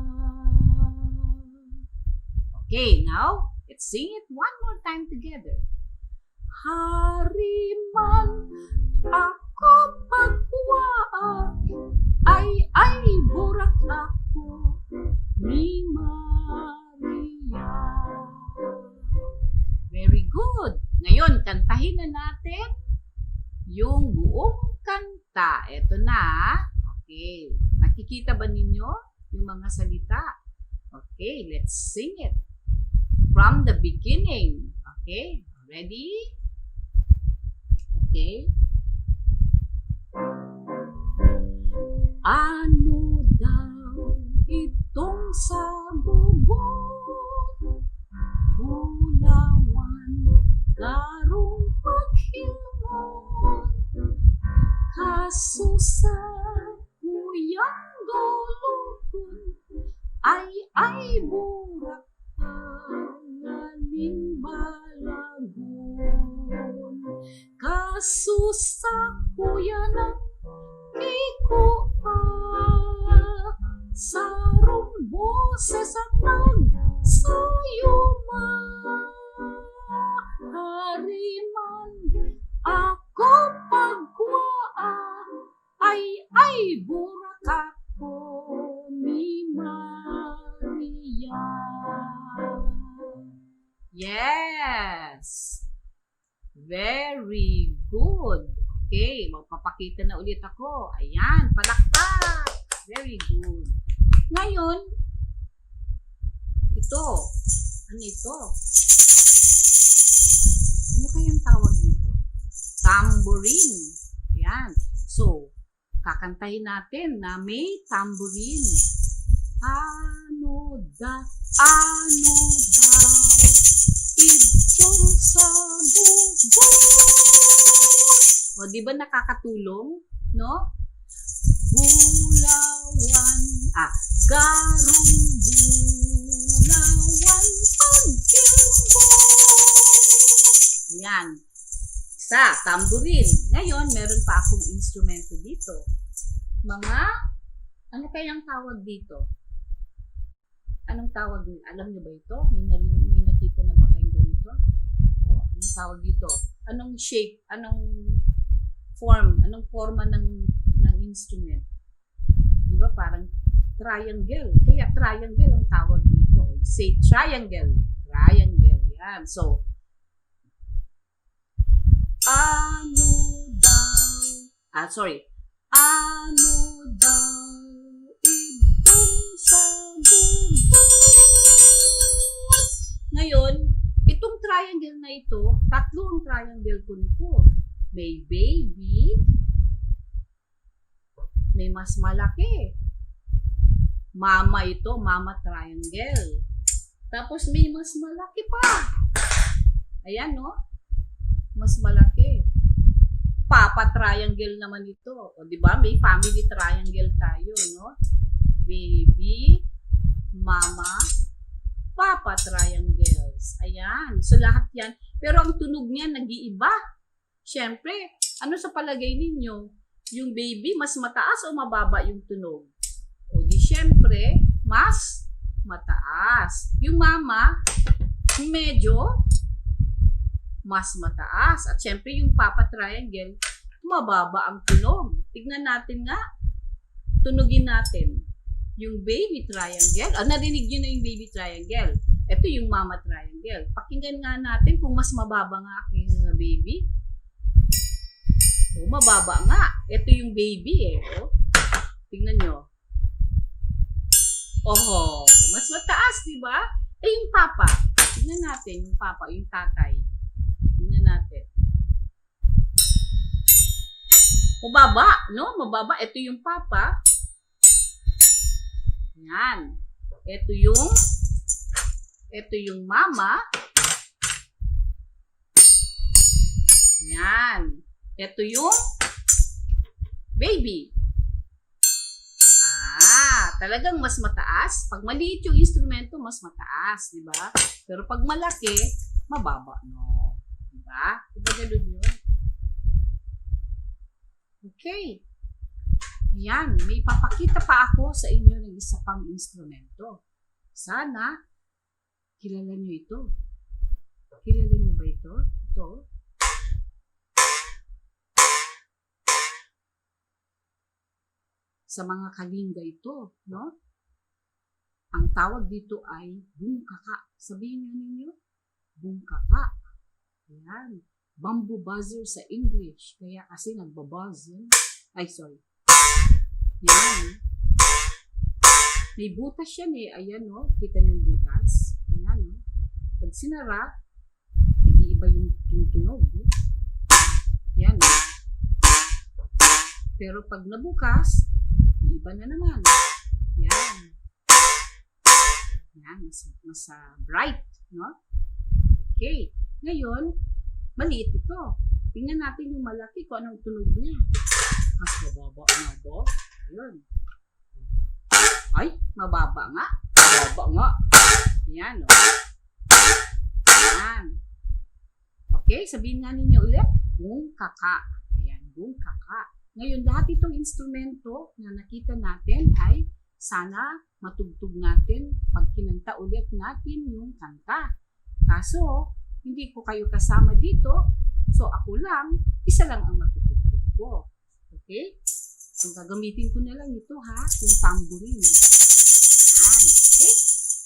Okay, now let's sing it one more time together. Hariman ako pagwaa, ay burak ako ni Maria. Very good. Ngayon, kantahin na natin yung buong kanta. Ito na. Okay. Nakikita ba ninyo yung mga salita? Okay, let's sing it. From the beginning. Okay, ready? Okay. Ano daw itong sabubon? Bulawan, karong paghilmon, kasusa kuyang dolokon, ay burak pangaling balagon, kasusa kuya ng kikua, sarong boses ang nagsayuma. Hariman ako pagwaa, ay burak ako ni Maria. Yes! Very good. Okay, magpapakita na ulit ako. Ayan, palakpak. Very good. Ngayon, ito. Ano ito? Ano kayang tawag dito? Tambourine. Ayan. So, kakantahin natin na may tambourine. Ano daw itong sabubon? O, di ba nakakatulong? No? Bulawan, garong bulawan paghilmon. Ayan. Isa, tambourine. Ngayon, meron pa akong instrumento dito. Ano kayang tawag dito? Anong tawag dito? Alam niyo ba ito? May nakita na ba kayong ganito? O, anong tawag dito? Anong shape? Anong form? Anong forma ng instrument? Di ba parang triangle? Kaya triangle ang tawag dito. Say triangle. Triangle. Yan. So, Ano daw? Ano daw itong sagot? Ngayon, itong triangle na ito, tatlo ang triangle ko nito. May baby, may mas malaki. Mama ito, mama triangle. Tapos may mas malaki pa. Ayan, no? Mas malaki. Papa triangle naman ito. O, di ba? May family triangle tayo, no? Baby, mama, papa triangles. Ayan. So, lahat yan. Pero ang tunog niya, nag-iiba. Siyempre, ano sa palagay ninyo? Yung baby, mas mataas o mababa yung tunog? O, di siyempre, mas mataas. Yung mama, medyo mas mataas. At syempre, yung papa triangle, mababa ang tunog. Tignan natin nga. Tunugin natin. Yung baby triangle. Narinig nyo na yung baby triangle. Ito yung mama triangle. Pakinggan nga natin kung mas mababa nga aking baby. O, mababa nga. Ito yung baby eh. O, tingnan nyo. Oho, mas mataas, di ba? Eh, yung papa. Tingnan natin, yung papa, yung tatay. Tingnan natin. Mababa, no? Mababa. Ito yung papa. Yan. Ito yung mama. Yan. Ito yung baby. Talagang mas mataas. Pag maliit yung instrumento, mas mataas, di ba? Pero pag malaki, mababa, no? Di ba? Diba ganun yun? Okay. Ayan, may papakita pa ako sa inyo ng isa pang instrumento. Sana, kilala nyo ito. Kilala nyo ba ito? Ito. Sa mga kalinga ito, no? Ang tawag dito ay bungkaka. Sabihin nga ninyo, bungkaka. Ayan. Bamboo buzzer sa English. Kaya kasi nagbabuzz yan. Ay, sorry. Yan. May butas yan eh. Ayan, no? Kita niyo yung butas. Ayan, no? Pag sinara, nag-iiba yung tunog. Eh. Yan, no? Pero pag nabukas, iba na naman. Yan. Yan, mas bright, no? Okay. Ngayon, maliit ito. Tingnan natin yung malaki kung anong tunog niya. Mas mababa nga ba? Ayan. Ay, mababa nga. Mababa nga. Ayan, no? Ayan. Okay, sabihin nga ninyo ulit. Bungkaka. Ayan, bungkaka. Ngayon, lahat itong instrumento na nakita natin ay sana matugtog natin pag kinanta ulit natin yung kanta. Kaso, hindi ko kayo kasama dito, so ako lang, isa lang ang matutugtog ko. Okay? So, gagamitin ko na lang ito ha, yung tambourine. Ayan, okay?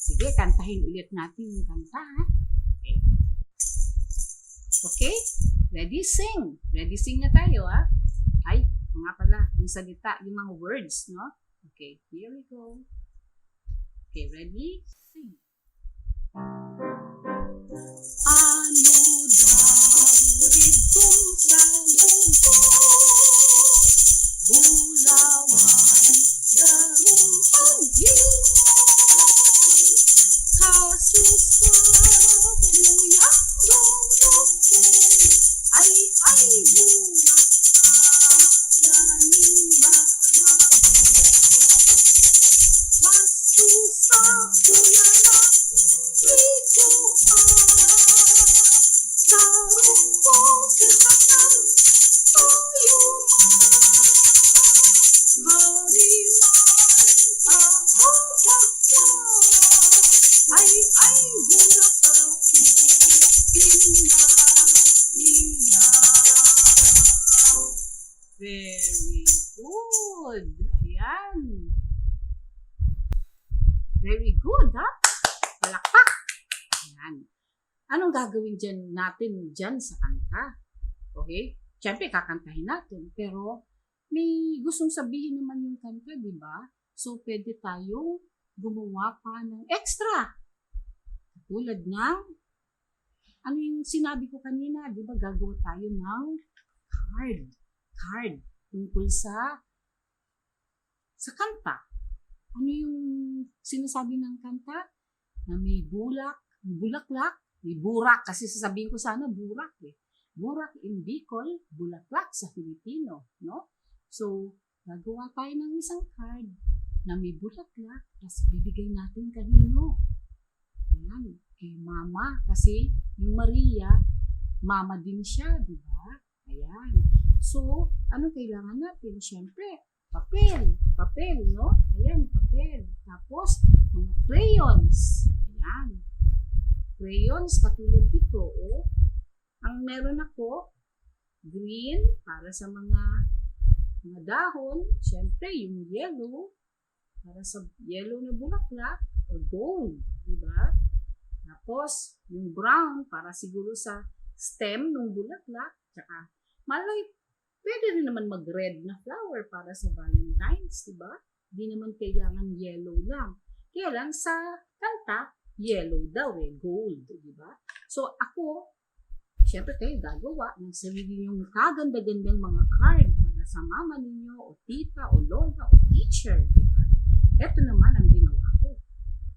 Sige, kantahin ulit natin yung kanta ha. Okay? Okay? Ready, sing. Ready, sing na tayo ha. Ay, nga pala, yung salita, yung mga words, no? Okay, here we go. Okay, ready? Sing. Ano daw itong sa mundo? Bulawan, darong anghel. Kaso sa buyang lolo ay burak. Very good. Ayan. Very good, ha? Palakpak. Ayan. Anong gagawin natin dyan sa kanta? Okay? Siyempre, kakantahin natin. Pero, may gustong sabihin naman yung kanta, di ba? So, pwede tayong gumawa pa ng extra. Tulad ng, ano yung sinabi ko kanina, di ba? Gagawa tayo ng card. Card. Tungkol sa kanta. Ano yung sinasabi ng kanta? Na may bulaklak, may burak. Kasi sasabihin ko sana burak eh. Burak in Bicol, bulaklak sa Filipino. No? So, gagawa tayo ng isang card na may bulaklak, tapos bibigay natin kanino? Ayan, kay mama. Kasi yung Maria, mama din siya, di ba? Ayan. So, ano kailangan natin? Siyempre, papel, no? Ayan, papel. Tapos, mga crayons. Ayan. Crayons, katulad dito, oh. Ang meron ako, green, para sa mga dahon. Siyempre, yung yellow, para sa yellow na bulaklak, o gold, di ba? Tapos, yung brown, para siguro sa stem ng bulaklak. Tsaka, malay, pwede rin naman mag-red na flower para sa Valentine's, di ba? Di naman kailangan yellow lang. Kaya lang sa kanta, yellow daw eh, gold, di ba? So ako, syempre kayo gagawa ng sarili yung kaganda-gandang mga card para sa mama ninyo, o tita, o lola, o teacher, di ba? Ito naman ang ginawa ko.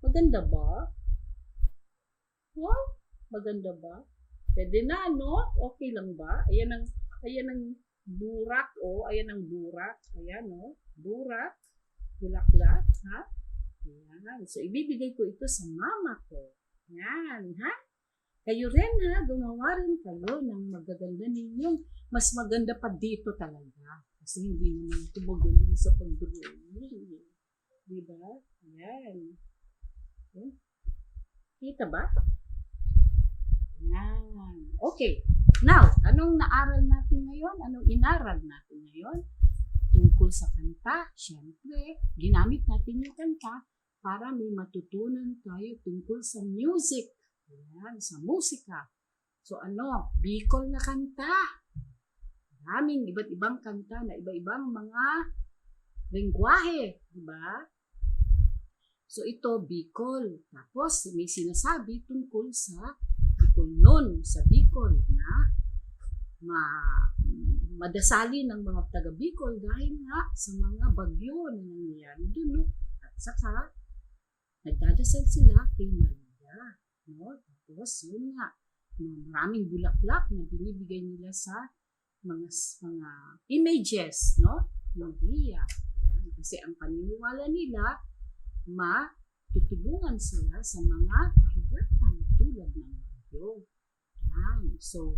Maganda ba? Wow, maganda ba? Pwede na, no? Okay lang ba? Ayan ang burak, oh. Ayan ang burak. Ayan, oh. Burak. Bulaklak, ha? Ayan. So, ibibigay ko ito sa mama ko. Ayan, ha? Kayo rin, ha? Gumawa rin kayo ng magaganda ninyong. Mas maganda pa dito talaga. Kasi hindi naman ito magaling sa pag-drawing. Diba? Ayan. Ayan. Kita ba? Ayan. Okay. Now, anong naaral natin ngayon? Anong inaral natin ngayon? Tungkol sa kanta. Siyempre, ginamit natin yung kanta para may matutunan tayo tungkol sa music. Ayan, sa musika. So ano? Bicol na kanta. Maraming iba't ibang kanta na iba-ibang mga lengguwahe. Diba? So ito, Bicol. Tapos, may sinasabi tungkol sa Bicolnon, sa Bicol na madasali ng mga taga Bicol dahil nga sa mga bagyo na nangyayari doon, no? At saka nagdadasal sila kay Maria, no? Tapos yun nga, maraming bulaklak na binibigay nila sa mga images, no? Maria. Yan. Kasi ang paniniwala nila, matutulungan sila sa mga kahirapan tulad ng bagyo. Yan. So,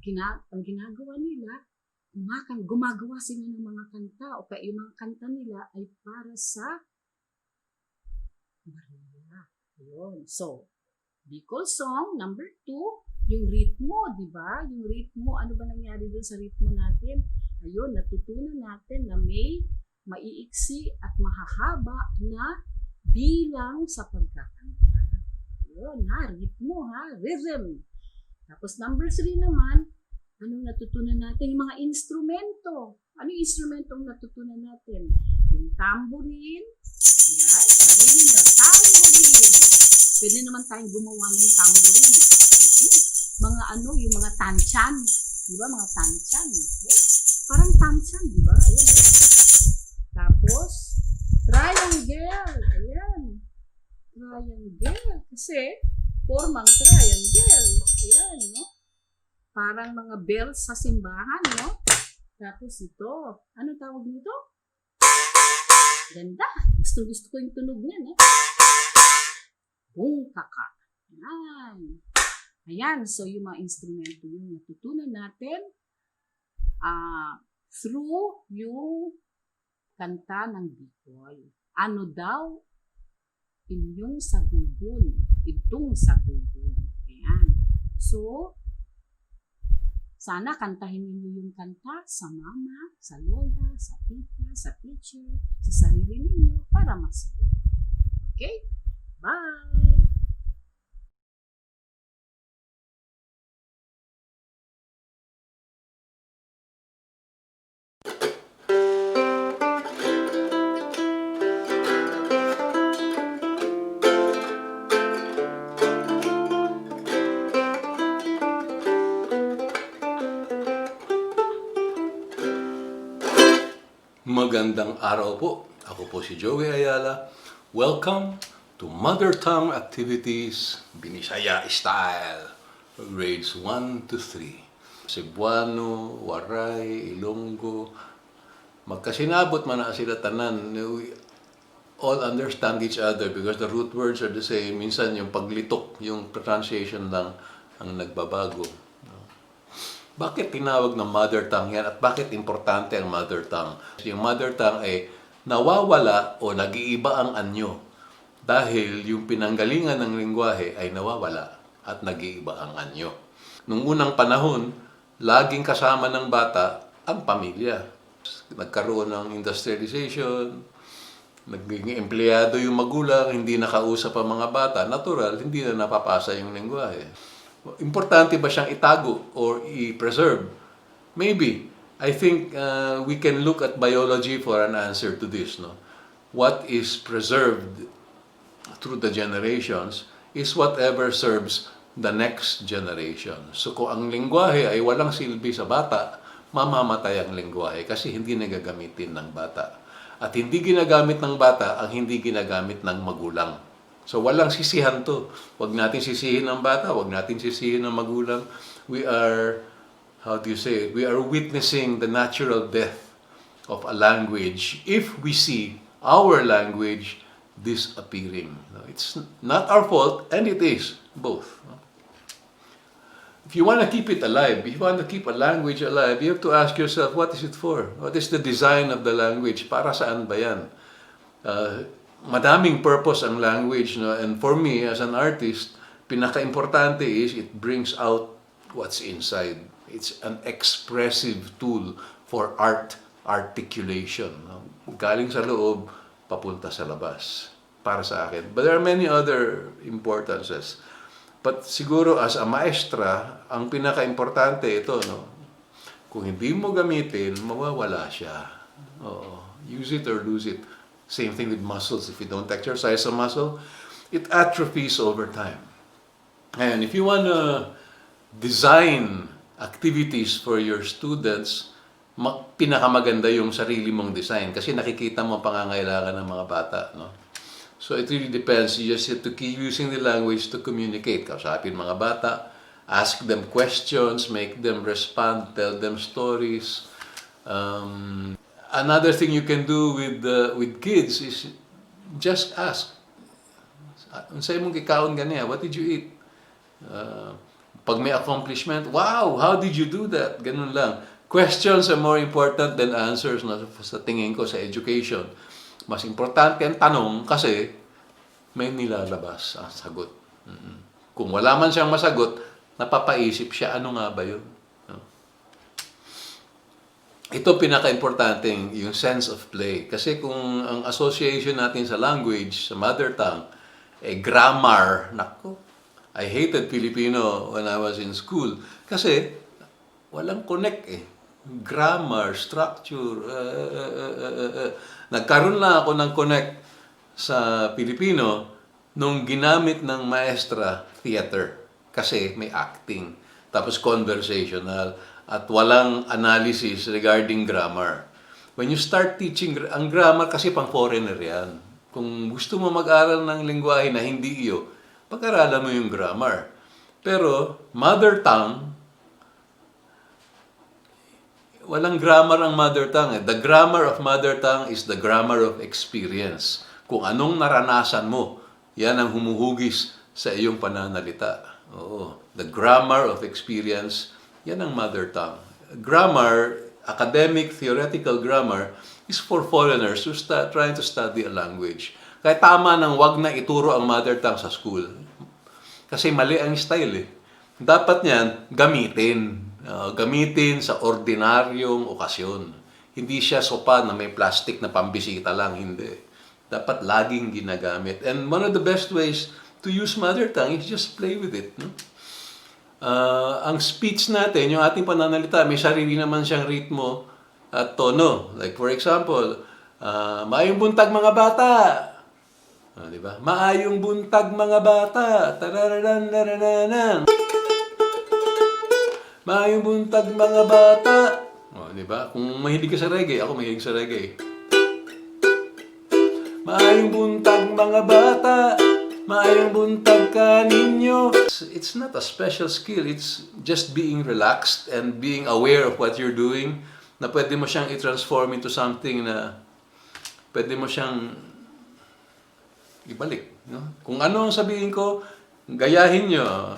ang ginagawa nila, gumagawa sila ng mga kanta o kaya yung mga kanta nila ay para sa Maria. Ayun. So, Bicol song, number 2, yung ritmo, di ba? Yung ritmo, ano ba nangyari dun sa ritmo natin? Ayun, natutunan natin na may maiiksi at mahahaba na bilang sa pagkakanta. Ayun, ha? Ritmo, ha? Rhythm. Tapos number 3 naman, anong natutunan natin? Yung mga instrumento. Ano yung instrumentong natutunan natin? Yung tambourine. Yan, sabihin niyo, tambourine. Pwede naman tayong gumawa ng tambourine. Mga ano, yung mga tanchan. Di ba? Mga tanchan. Yes. Parang tanchan, di ba? Ayan. Tapos, triangle. Ayan. Triangle. Kasi, formang triangle. Ayan, no? Parang mga bells sa simbahan, no? Tapos ito, ano tawag nito? Ganda. Gusto ko yung tunog niya, no? Bungkaka. Ayan. Ayan, so yung mga instrumento yung natutunan natin through yung kanta ng Bicol. Ano daw inyong sagugun? Itong sagugun. Ayan. So, sana kantahin niyo yung kanta sa mama, sa lola, sa tita, sa teacher, sa sarili ninyo para masaya. Okay? Bye! Magandang araw po. Ako po si Joey Ayala. Welcome to Mother Tongue Activities Binisaya Style, grades 1 to 3. Cebuano, Waray, Ilonggo. Magkasinabot man na sila tanan. We all understand each other because the root words are the same. Minsan yung paglitok, yung pronunciation lang ang nagbabago. Bakit tinawag na mother tongue yan at bakit importante ang mother tongue? Yung mother tongue ay nawawala o nag-iiba ang anyo dahil yung pinanggalingan ng lengguwahe ay nawawala at nag-iiba ang anyo. Nung unang panahon, laging kasama ng bata ang pamilya. Nagkaroon ng industrialization, naging empleyado yung magulang, hindi nakausap ang mga bata, natural, hindi na napapasa yung lengguwahe. Importante ba siyang itago or i-preserve? Maybe. I think we can look at biology for an answer to this. No? What is preserved through the generations is whatever serves the next generation. So kung ang lengguwahe ay walang silbi sa bata, mamamatay ang lengguwahe kasi hindi nagagamitin ng bata. At hindi ginagamit ng bata ang hindi ginagamit ng magulang. So walang sisihan to. Wag natin sisihin ang bata, wag natin sisihin ang magulang. We are, we are witnessing the natural death of a language if we see our language disappearing. It's not our fault, and it is both. If you want to keep it alive, if you want to keep a language alive, you have to ask yourself, what is it for? What is the design of the language? Para saan ba yan? Madaming purpose ang language, no? And for me as an artist, pinaka-importante is it brings out what's inside. It's an expressive tool for art articulation, no? Galing sa loob papunta sa labas para sa akin. But there are many other importances. But siguro as a maestra, ang pinaka-importante ito, no? Kung hindi mo gamitin, mawawala siya. Oo. Use it or lose it. Same thing with muscles. If you don't exercise a muscle, it atrophies over time. And if you want to design activities for your students, pinakamaganda yung sarili mong design kasi nakikita mo ang pangangailangan ng mga bata. No? So it really depends. You just have to keep using the language to communicate. Kausapin mga bata, ask them questions, make them respond, tell them stories. Another thing you can do with kids is just ask. Unsay mong kikaon ganiya? What did you eat? Pag may accomplishment, wow, how did you do that? Ganun lang. Questions are more important than answers, no? Sa tingin ko sa education. Mas importante ang tanong kasi may nilalabas ang sagot. Kung wala man siyang masagot, napapaisip siya, ano nga ba yun? Ito pinaka-importante yung sense of play. Kasi kung ang association natin sa language, sa mother tongue, grammar, nako, I hated Filipino when I was in school. Kasi walang connect Grammar, structure, Nagkaroon lang ako ng connect sa Filipino nung ginamit ng maestra theater. Kasi may acting, tapos conversational, at walang analysis regarding grammar. When you start teaching, ang grammar kasi pang foreigner yan. Kung gusto mo mag-aral ng lengguwahe na hindi iyo, pag-aralan mo yung grammar. Pero mother tongue, walang grammar ang mother tongue. The grammar of mother tongue is the grammar of experience. Kung anong naranasan mo, yan ang humuhugis sa iyong pananalita. Oo. The grammar of experience, yan ang mother tongue. Grammar, academic, theoretical grammar, is for foreigners who trying to study a language. Kaya tama nang wag na ituro ang mother tongue sa school. Kasi mali ang style Dapat niyan, gamitin. Gamitin sa ordinaryong okasyon. Hindi siya sopa na may plastic na pambisita lang, hindi. Dapat laging ginagamit. And one of the best ways to use mother tongue is just play with it. No? Ang speech natin, yung ating pananalita, may sarili naman siyang ritmo at tono. Like for example, maayong buntag mga bata. Diba? Maayong buntag mga bata. Tarararan. Maayong buntag mga bata. Diba? Kung mahilig ka sa reggae, ako mahilig sa reggae. Maayong buntag mga bata, maayong buntag ka ninyo. It's not a special skill, it's just being relaxed and being aware of what you're doing, na pwede mo siyang i-transform into something na pwede mo siyang ibalik. No? Kung ano ang sabihin ko, gayahin nyo.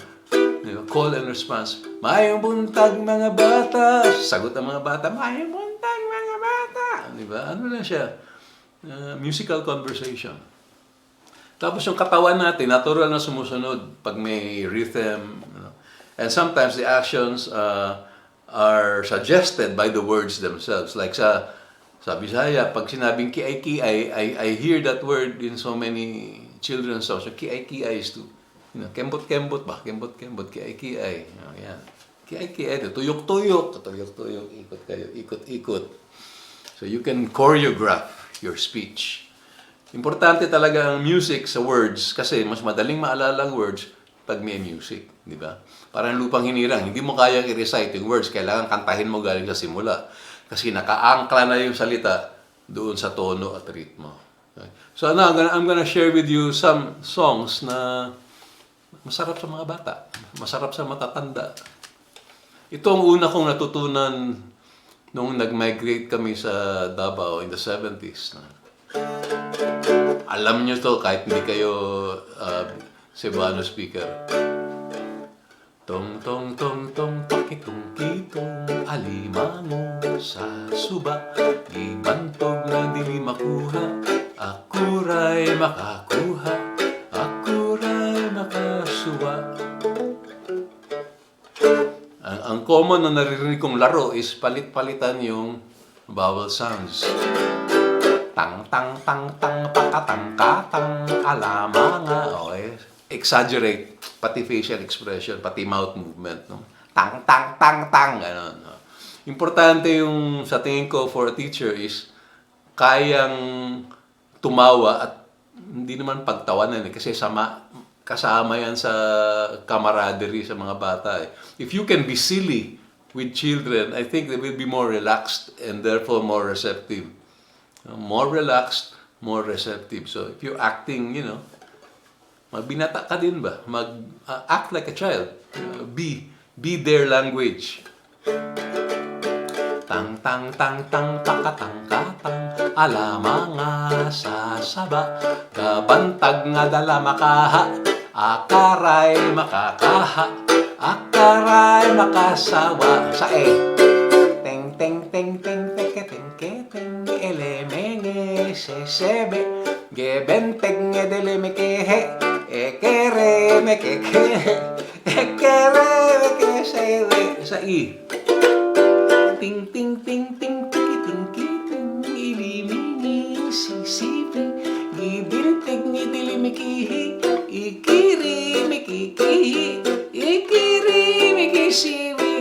Call and response. Maayong buntag mga bata. Sagot ang mga bata, maayong buntag mga bata. Diba? Ano lang siya? Musical conversation. Tapos yung katawan natin, natural na sumusunod pag may rhythm. And sometimes the actions are suggested by the words themselves. Like sa Bisaya, pag sinabing kiay-kiay, I hear that word in so many children's songs. So, kiay-kiay is to, kembot-kembot ba? Kembot-kembot, kiay-kiay. Yan. Kiay-kiay, tuyok-tuyok, tuyok-tuyok, ikot kayo, ikot-ikot. So you can choreograph your speech. Importante talaga ang music sa words kasi mas madaling maalala ang words pag may music, di ba? Parang lupang hinirang, hindi mo kayang i-recite yung words, kailangan kantahin mo galing sa simula. Kasi nakaangkla na yung salita doon sa tono at ritmo. Okay. So now, I'm gonna share with you some songs na masarap sa mga bata, masarap sa matatanda. Ito ang una kong natutunan nung nag-migrate kami sa Davao in the 70s. Alam nyo to kahit hindi kayo Cebuano speaker. Tong tong tong tong pakitong kitong alimango sa suba, imantog na dili makuha, akuray makakuha, akuray makasuwa. Ang common na naririnig kong laro is palit-palitan yung vowel sounds. Tang tang tang tang pakatang katang alamanga. Okay. Exaggerate pati facial expression, pati mouth movement, no? Tang tang tang tang ganon. No? Importante yung sa tingin ko for a teacher is kayang tumawa at hindi naman pagtawanan kasi kasama yan sa camaraderie sa mga bata. If you can be silly with children, I think they will be more relaxed and therefore more receptive. More relaxed, more receptive. So if you're acting, magbinata ka din ba? Act like a child. Be their language. Tang tang tang tang pakatang katang alamanga sa saba, kabantag nga dala makaha, akaray makakaha, akaray makasawa. Sa teng teng teng teng teke teng keteng elemenge sesebe gebenteg ngedele mekehe ekere mekekehe ekere mekesebe. Sa ting ting ting ting tiki ting kiting ilimini sisipi gibinteg ngedele mekehe ikiri mekikihi ikiri mekisibi.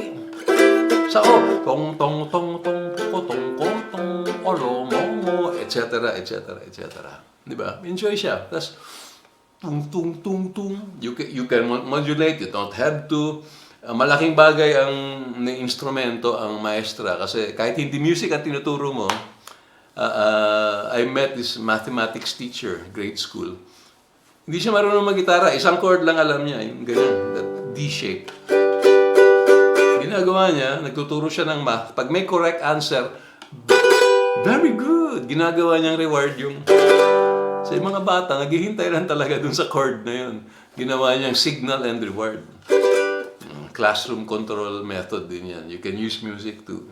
Sa tong tong tong tong kotong kotong olomongo, etc. etc. etc. Di ba? Enjoy siya. Tapos tung tung tung tung. You can modulate. You don't have to. Malaking bagay ang instrumento ang maestra kasi kahit hindi music ang tinuturo mo. I met this mathematics teacher, grade school. Hindi siya marunong mag-gitara. Isang chord lang alam niya. Yung ganyan, that D shape. Ginagawa niya, nagtuturo siya ng math. Pag may correct answer, very good! Ginagawa niyang reward yung... Sa mga bata, naghihintay lang talaga dun sa chord na yun. Ginawa niyang signal and reward. Classroom control method din yan. You can use music to,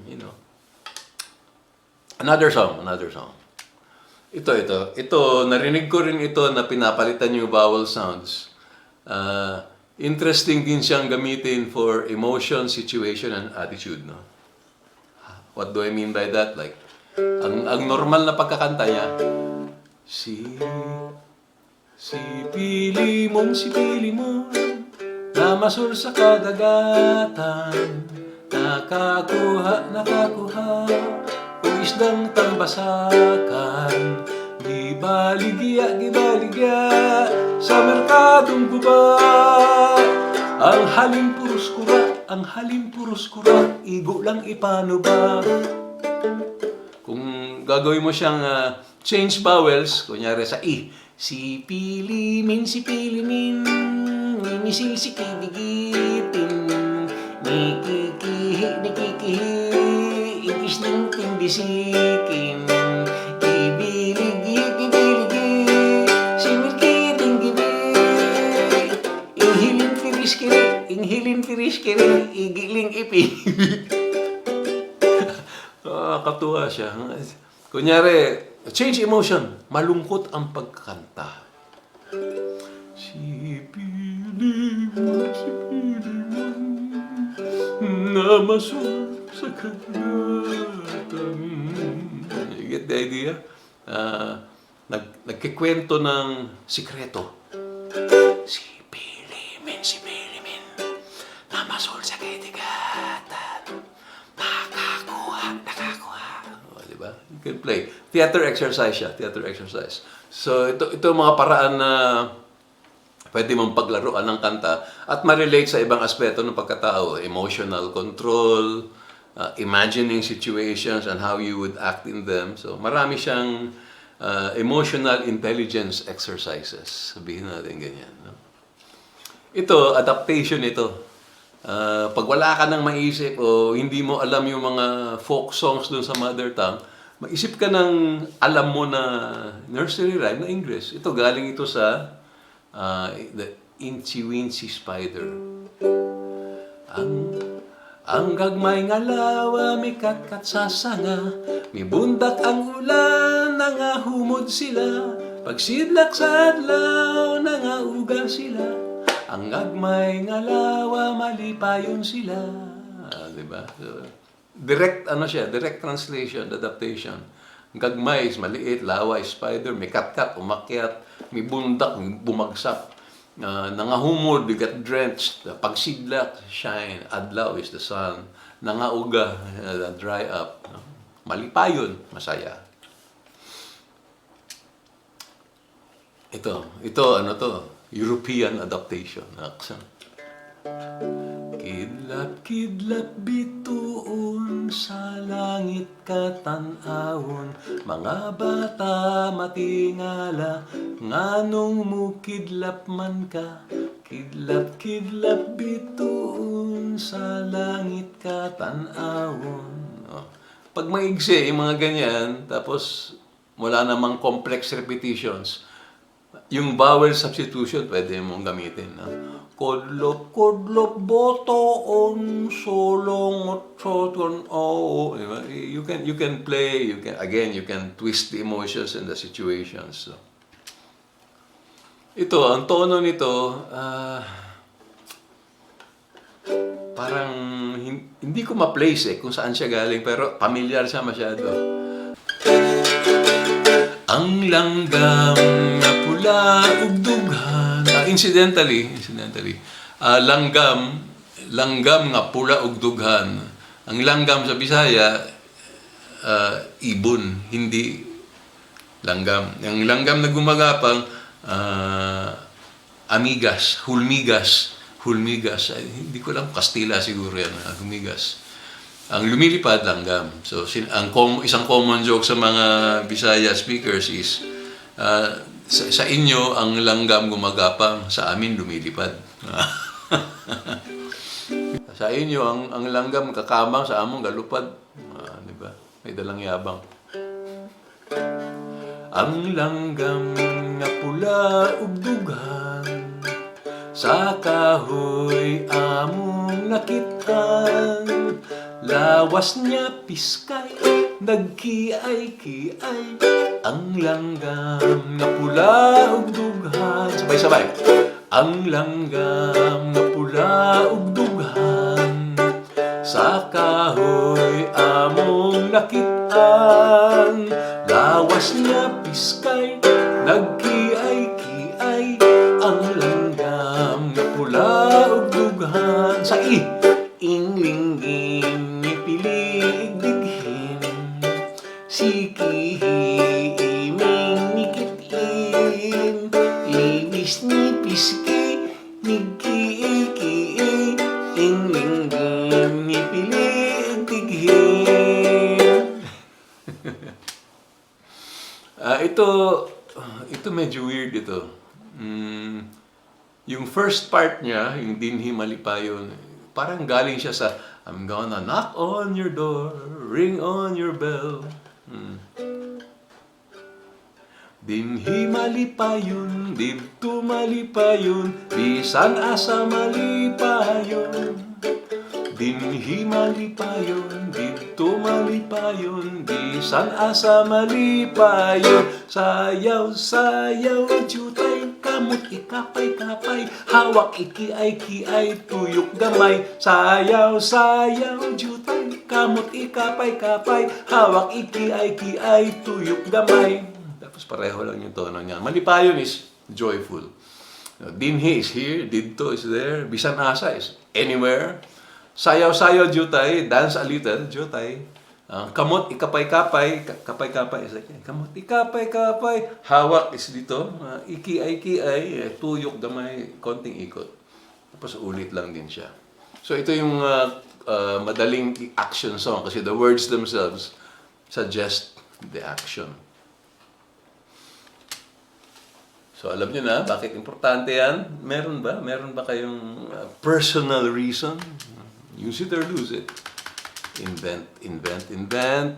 Another song. Ito, narinig ko rin ito na pinapalitan yung vowel sounds. Interesting din siyang gamitin for emotion, situation, and attitude. No? What do I mean by that? Like, ang normal na pagkakanta niya, si pili mo, na masul sa kadagatan, nakakuha, o isdang tambasakan, gibaligya, sa merkadong guba, ang halim puros kura, igo lang ipano ba? Kung gagawin mo siyang change vowels, kunyari sa I. Si Pilimin, mimisil si kidigitin, nikikihi, igis ng tindisikin, ibiligi, similkiting gibi, inghilin tiriskiri, igiling ipinibig. Katuwa siya. Kunyari, change emotion. Malungkot ang pagkanta. Si piling na masul sa kagatan. You get the idea? Nagkikwento ng sikreto. Si Pilimin, na masul sa kagatan. Nakakuha. O, diba? You can play. Theater exercise siya. Theater exercise. So, ito mga paraan na pwede mong paglaruan ng kanta at ma-relate sa ibang aspeto ng pagkatao. Emotional control, imagining situations and how you would act in them. So, marami siyang emotional intelligence exercises. Sabihin natin ganyan. No? Ito, adaptation ito. Pag wala ka nang maisip o hindi mo alam yung mga folk songs dun sa mother tongue, maisip ka ng alam mo na nursery rhyme na English. Ito, galing ito sa The Incy Wincy Spider. Ang gagmay nga lawa, may katkat sa sanga, may bundak ang ulan, nangahumod sila, pagsidlak sa adlaw, nangauga sila. Ang gagmay nga lawa, malipayon sila. Diba? So, direct translation, adaptation. Ang gagmay is maliit, lawa is spider, may katkat, umakyat, may bundak, may bumagsak. Nangahumod, they got drenched. Pagsidlak, shine. Adlaw is the sun. Nangauga, dry up. Malipayon, masaya. Ito, ano to? European adaptation. Kidlat bituon sa langit katanawon, mga bata matingala, nganong mukidlap man ka. Kidlat bituon sa langit katanawon. Pag maigsi, yung mga ganyan, tapos wala namang complex repetitions, yung vowel substitution, pwede mong gamitin. Kodlop, botoon, solong, choton, oo. You can play, you can twist the emotions and the situations. So, ito, ang tono nito, parang hindi ko ma-place kung saan siya galing, pero familiar siya masyado. Ang langgam na pula ug dughan. Incidentally, langgam nga pula ug dughan. Ang langgam sa Bisaya, ibon, hindi langgam. Ang langgam na gumagapang, amigas, hulmigas. Hindi ko lang, Kastila siguro yan, hulmigas. Ang lumilipad, langgam. So, isang common joke sa mga Bisaya speakers is, sa inyo, ang langgam gumagapang, sa amin lumilipad. Sa inyo, ang langgam kakamang, sa among galupad. Diba? May dalang yabang. Ang langgam nga pula ug dughan, sa kahoy among nakitaan, lawas niya piskay, nagkiay-kiay. Ang langgam na pula ug dughan. Sabay-sabay. Ang langgam na pula ug dughan, sa kahoy among nakitaan, lawas niya piskay, nagkiay-kiay. Ang langgam na pula ug dughan. Sa inglingging ni pilig dighin, sikihiming nikitin, ibis ni piski, nigkiiki, inglingging ni pilig dighin. ito medyo weird ito. Yung first part niya, yung dinhi malipayon, parang galing siya sa I'm gonna knock on your door, ring on your bell. Dinhi malipayon, dito malipayon, bisan asa malipayon. Dinhi malipayon, dito malipayon, bisan asa malipayon. Sayaw, sayaw, jutay, kamot ikapay-kapay, hawak ikiay-kiay, tuyok gamay. Sayaw, sayaw, jutay, kamot ikapay-kapay, hawak ikiay-kiay, tuyok gamay. Tapos pareho lang yung tono niya. Malipayon is joyful. Dinhi is here, dito is there, bisan asa is anywhere. Sayaw-sayaw, jutay, dance a little, jutay. Kamot, ikapay-kapay, kapay-kapay is like, kamot, ikapay-kapay, hawak is dito, ikiay-kiay, tuyok gamay, konting ikot. Tapos ulit lang din siya. So ito yung madaling action song kasi the words themselves suggest the action. So alam niyo na, bakit importante yan? Meron ba? Meron ba kayong personal reason? Use it or lose it. Invent, invent, invent.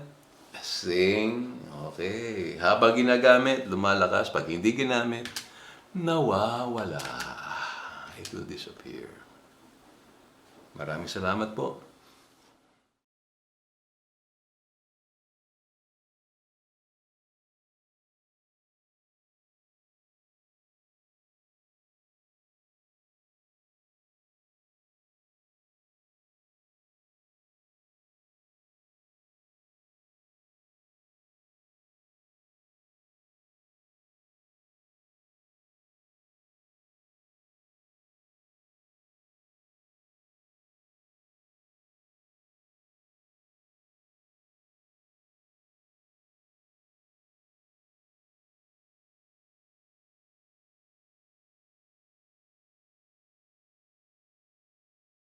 Sing. Okay. Habang ginagamit, lumalakas. Pag hindi ginamit, nawawala. It will disappear. Maraming salamat po.